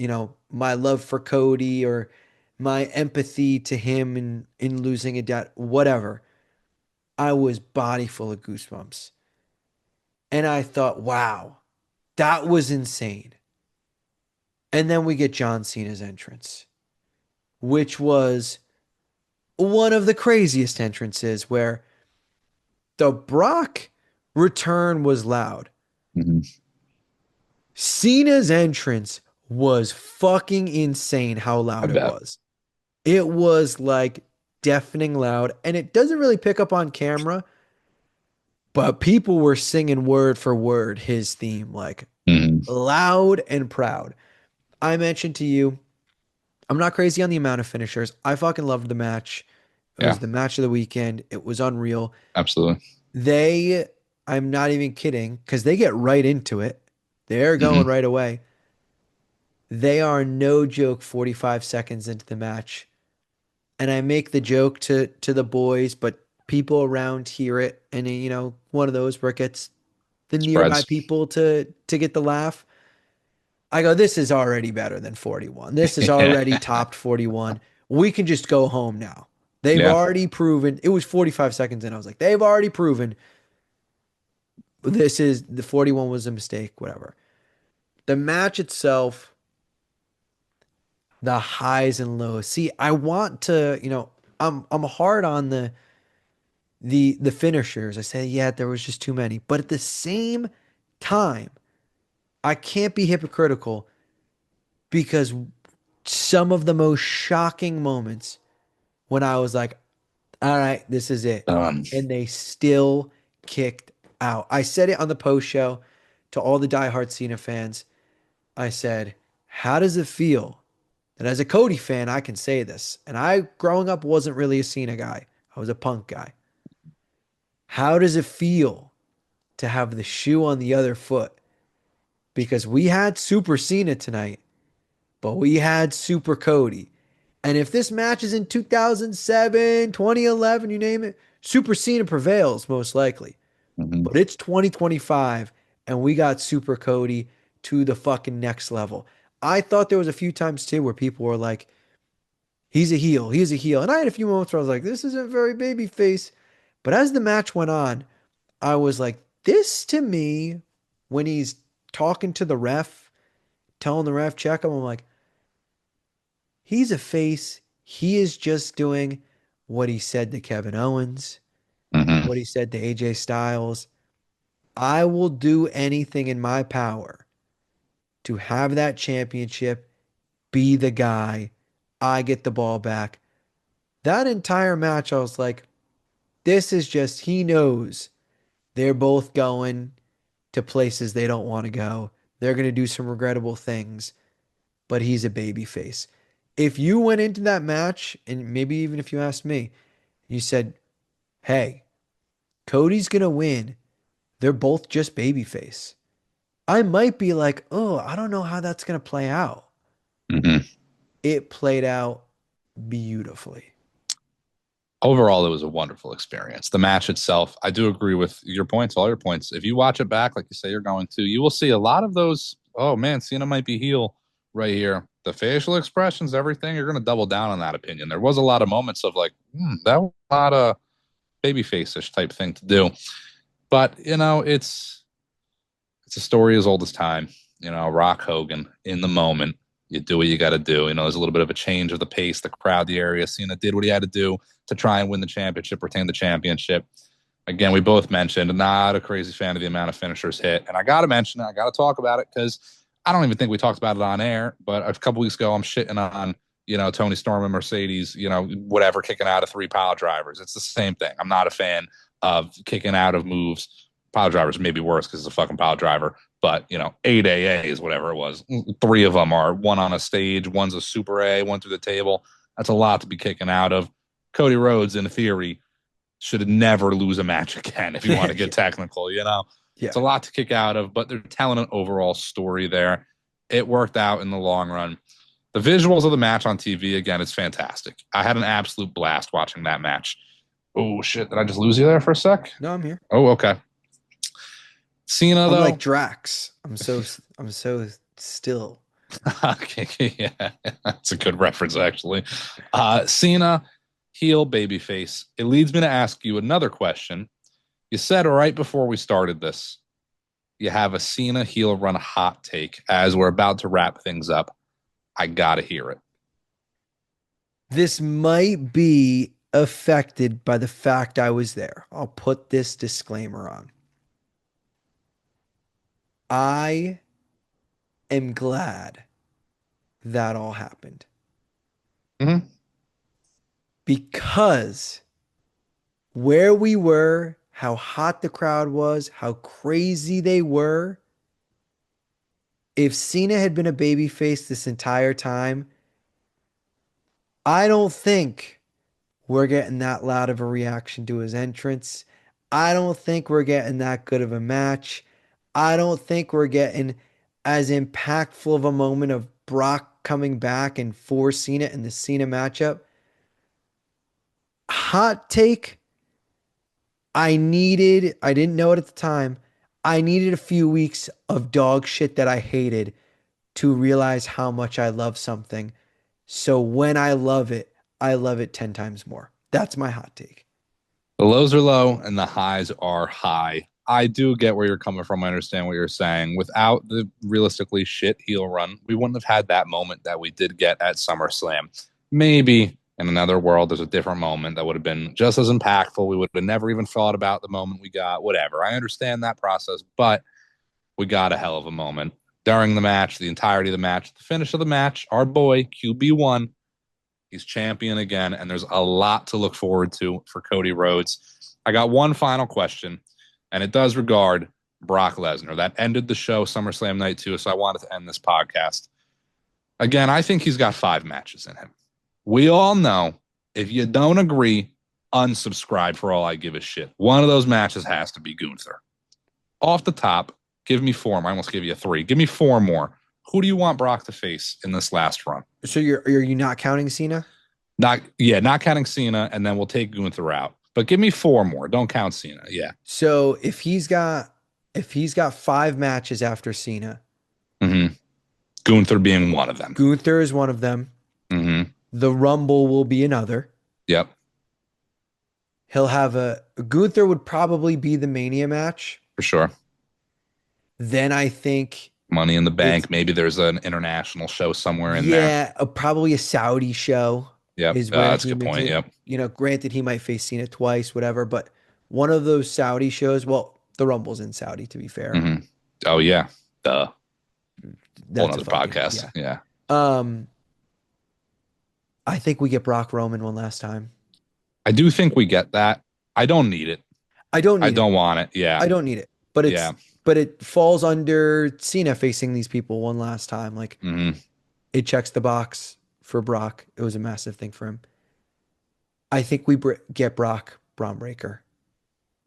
Speaker 1: my love for Cody or my empathy to him in losing a dad, whatever. I was body full of goosebumps. And I thought, wow, that was insane. And then we get John Cena's entrance, which was one of the craziest entrances where the Brock return was loud.
Speaker 2: Hmm.
Speaker 1: Cena's entrance was fucking insane how
Speaker 2: I
Speaker 1: loud it
Speaker 2: bet.
Speaker 1: was. It was like deafening loud, and it doesn't really pick up on camera, but people were singing word for word his theme, like
Speaker 2: Hmm.
Speaker 1: loud and proud. I mentioned to you, I'm not crazy on the amount of finishers. I fucking loved the match. It
Speaker 2: Yeah,
Speaker 1: was the match of the weekend. It was unreal.
Speaker 2: absolutely.
Speaker 1: They, I'm not even kidding, because they get right into it. They're going
Speaker 2: Hmm.
Speaker 1: right away. They are no joke 45 seconds into the match. And I make the joke to the boys, but people around hear it. And one of those where it gets the nearby
Speaker 2: Spreads.
Speaker 1: people to get the laugh. I go, this is already better than 41. This is already topped 41. We can just go home now. They've
Speaker 2: Yeah.
Speaker 1: already proven it was 45 seconds in. I was like, they've already proven this is the 41 was a mistake, whatever. The match itself, the highs and lows. See, I want to, I'm hard on the finishers. I say, yeah, there was just too many. But at the same time, I can't be hypocritical because some of the most shocking moments when I was like, all right, this is it.
Speaker 2: Done.
Speaker 1: And they still kicked out. I said it on the post show to all the diehard Cena fans. I said, how does it feel that as a Cody fan, I can say this? And I, growing up, wasn't really a Cena guy, I was a Punk guy. How does it feel to have the shoe on the other foot? Because we had Super Cena tonight, but we had Super Cody. And if this match is in 2007, 2011, you name it, Super Cena prevails most likely.
Speaker 2: Hmm.
Speaker 1: But it's 2025 and we got Super Cody to the fucking next level. I thought there was a few times too where people were like, he's a heel, he's a heel. And I had a few moments where I was like, this isn't very babyface. But as the match went on, I was like, this to me, when he's talking to the ref, telling the ref check him, I'm like, he's a face. He is just doing what he said to Kevin Owens,
Speaker 2: Hmm.
Speaker 1: what he said to AJ Styles. I will do anything in my power to have that championship, be the guy. I get the ball back. That entire match, I was like, this is just, he knows they're both going to places they don't want to go. They're going to do some regrettable things, but he's a baby face. If you went into that match, and maybe even if you asked me, you said, hey, Cody's going to win. They're both just babyface. I might be like, oh, I don't know how that's going to play out.
Speaker 2: Hmm.
Speaker 1: It played out beautifully.
Speaker 2: Overall, it was a wonderful experience. The match itself, I do agree with your points, all your points. If you watch it back, like you say you're going to, you will see a lot of those. Oh man, Cena might be heel right here. The facial expressions, everything, you're going to double down on that opinion. There was a lot of moments of like, that was not a babyface-ish type thing to do. But it's a story as old as time. Rock Hogan in the moment. You do what you got to do. There's a little bit of a change of the pace, the crowd, the area. Cena did what he had to do to try and win the championship, retain the championship. Again, we both mentioned not a crazy fan of the amount of finishers hit. And I got to mention it. I got to talk about it because I don't even think we talked about it on air. But a couple weeks ago, I'm shitting on, Tony Storm and Mercedes, whatever, kicking out of 3 pile drivers. It's the same thing. I'm not a fan of kicking out of moves. Pile drivers may be worse because it's a fucking pile driver. But, 8 AAs, whatever it was. 3 of them are one on a stage, one's a super A, one through the table. That's a lot to be kicking out of. Cody Rhodes, in theory, should never lose a match again if you want to get
Speaker 1: Yeah.
Speaker 2: technical. It's
Speaker 1: Yeah.
Speaker 2: a lot to kick out of, but they're telling an overall story there. It worked out in the long run. The visuals of the match on TV, again, it's fantastic. I had an absolute blast watching that match. Oh, shit. Did I just lose you there for a sec?
Speaker 1: No, I'm here.
Speaker 2: Oh, okay. Cena
Speaker 1: I'm like
Speaker 2: though.
Speaker 1: Drax. I'm so still.
Speaker 2: Okay, yeah, that's a good reference actually. Cena, heel, babyface. It leads me to ask you another question. You said right before we started this, you have a Cena heel run hot take as we're about to wrap things up. I gotta hear it.
Speaker 1: This might be affected by the fact I was there. I'll put this disclaimer on. I am glad that all happened
Speaker 2: Mm-hmm.
Speaker 1: because where we were, how hot the crowd was, how crazy they were. If Cena had been a babyface this entire time, I don't think we're getting that loud of a reaction to his entrance. I don't think we're getting that good of a match. I don't think we're getting as impactful of a moment of Brock coming back and for Cena in the Cena matchup. Hot take, I didn't know it at the time. I needed a few weeks of dog shit that I hated to realize how much I love something. So when I love it 10 times more. That's my hot take.
Speaker 2: The lows are low and the highs are high. I do get where you're coming from. I understand what you're saying. Without the realistically shit heel run, we wouldn't have had that moment that we did get at SummerSlam. Maybe in another world, there's a different moment that would have been just as impactful. We would have never even thought about the moment we got, whatever. I understand that process, but we got a hell of a moment during the match, the entirety of the match, the finish of the match. Our boy, QB1, he's champion again, and there's a lot to look forward to for Cody Rhodes. I got one final question, and it does regard Brock Lesnar. That ended the show SummerSlam Night 2, so I wanted to end this podcast. Again, I think he's got 5 matches in him. We all know if you don't agree, unsubscribe for all I give a shit. One of those matches has to be Gunther. Off the top, give me 4 more. I almost gave you 3. Give me 4 more. Who do you want Brock to face in this last run?
Speaker 1: So are you not counting Cena?
Speaker 2: Not counting Cena, and then we'll take Gunther out. But give me 4 more. Don't count Cena. Yeah.
Speaker 1: So if he's got 5 matches after Cena,
Speaker 2: Mm-hmm. Gunther being one of them.
Speaker 1: Gunther is one of them.
Speaker 2: Mm-hmm.
Speaker 1: The Rumble will be another.
Speaker 2: Yep.
Speaker 1: He'll have a Gunther would probably be the Mania match.
Speaker 2: For sure.
Speaker 1: Then I think
Speaker 2: Money in the
Speaker 1: it's
Speaker 2: Bank. Maybe there's an international show somewhere in there.
Speaker 1: yeah, probably a Saudi show
Speaker 2: Yep.
Speaker 1: is where
Speaker 2: That's a
Speaker 1: he
Speaker 2: good
Speaker 1: makes
Speaker 2: point.
Speaker 1: it.
Speaker 2: Yep.
Speaker 1: You know, granted he might face Cena twice, whatever, but one of those Saudi shows, well, the Rumble's in Saudi to be fair.
Speaker 2: Mm-hmm. Oh, yeah. Duh. Whole
Speaker 1: That's a
Speaker 2: nother
Speaker 1: fucking
Speaker 2: podcast.
Speaker 1: yeah.
Speaker 2: Yeah.
Speaker 1: Um, I think we get Brock Roman one last time.
Speaker 2: I do think we get that. I don't need it.
Speaker 1: I don't
Speaker 2: I
Speaker 1: need it.
Speaker 2: don't want it. Yeah.
Speaker 1: I don't need it. But
Speaker 2: Yeah.
Speaker 1: it falls under Cena facing these people one last time. Like
Speaker 2: Mm-hmm.
Speaker 1: it checks the box for Brock. It was a massive thing for him. I think we get Brock Braun Breaker.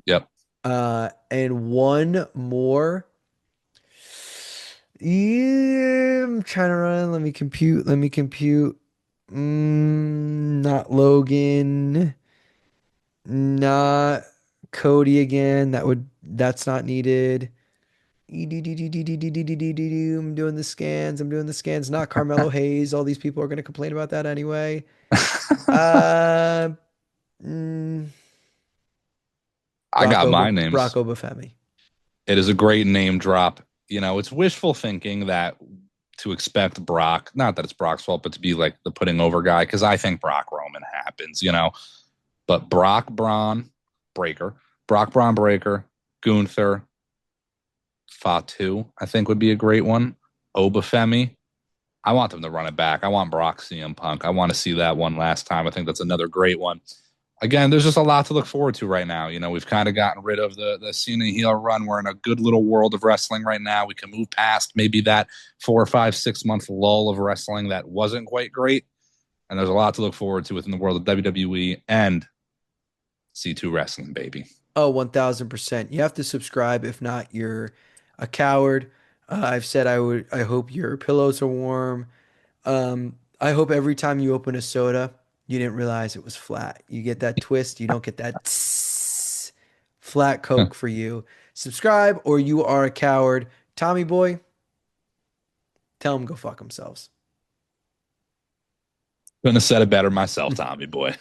Speaker 2: Yep.
Speaker 1: And one more. Yeah, I'm trying to run. Let me compute. Let me compute. Not Logan. Not Cody again. That's not needed. I'm doing the scans. I'm doing the scans. Not Carmelo Hayes. All these people are going to complain about that anyway. Uh, mm,
Speaker 2: I got my
Speaker 1: Brock
Speaker 2: names.
Speaker 1: Obafemi.
Speaker 2: It is a great name drop. You know, it's wishful thinking that to expect Brock, not that it's Brock's fault, but to be like the putting over guy, because I think Brock Roman happens, you know. But Breaker, Brock Braun Breaker, Gunther, Fatu, I think would be a great one. Obafemi. I want them to run it back. I want Brock CM Punk. I want to see that one last time. I think that's another great one. Again, there's just a lot to look forward to right now. You know, we've kind of gotten rid of the Cena heel run. We're in a good little world of wrestling right now. We can move past maybe that 4 or 5, 6 month lull of wrestling that wasn't quite great. And there's a lot to look forward to within the world of WWE and C2Wrestling, baby.
Speaker 1: Oh, 1000%. You have to subscribe. If not, you're a coward. I've said I hope your pillows are warm. I hope every time you open a soda, you didn't realize it was flat. You get that twist. You don't get that flat Coke for you. subscribe, or you are a coward. Tommy boy, tell them go fuck themselves.
Speaker 2: Couldn't have said it better myself, Tommy boy.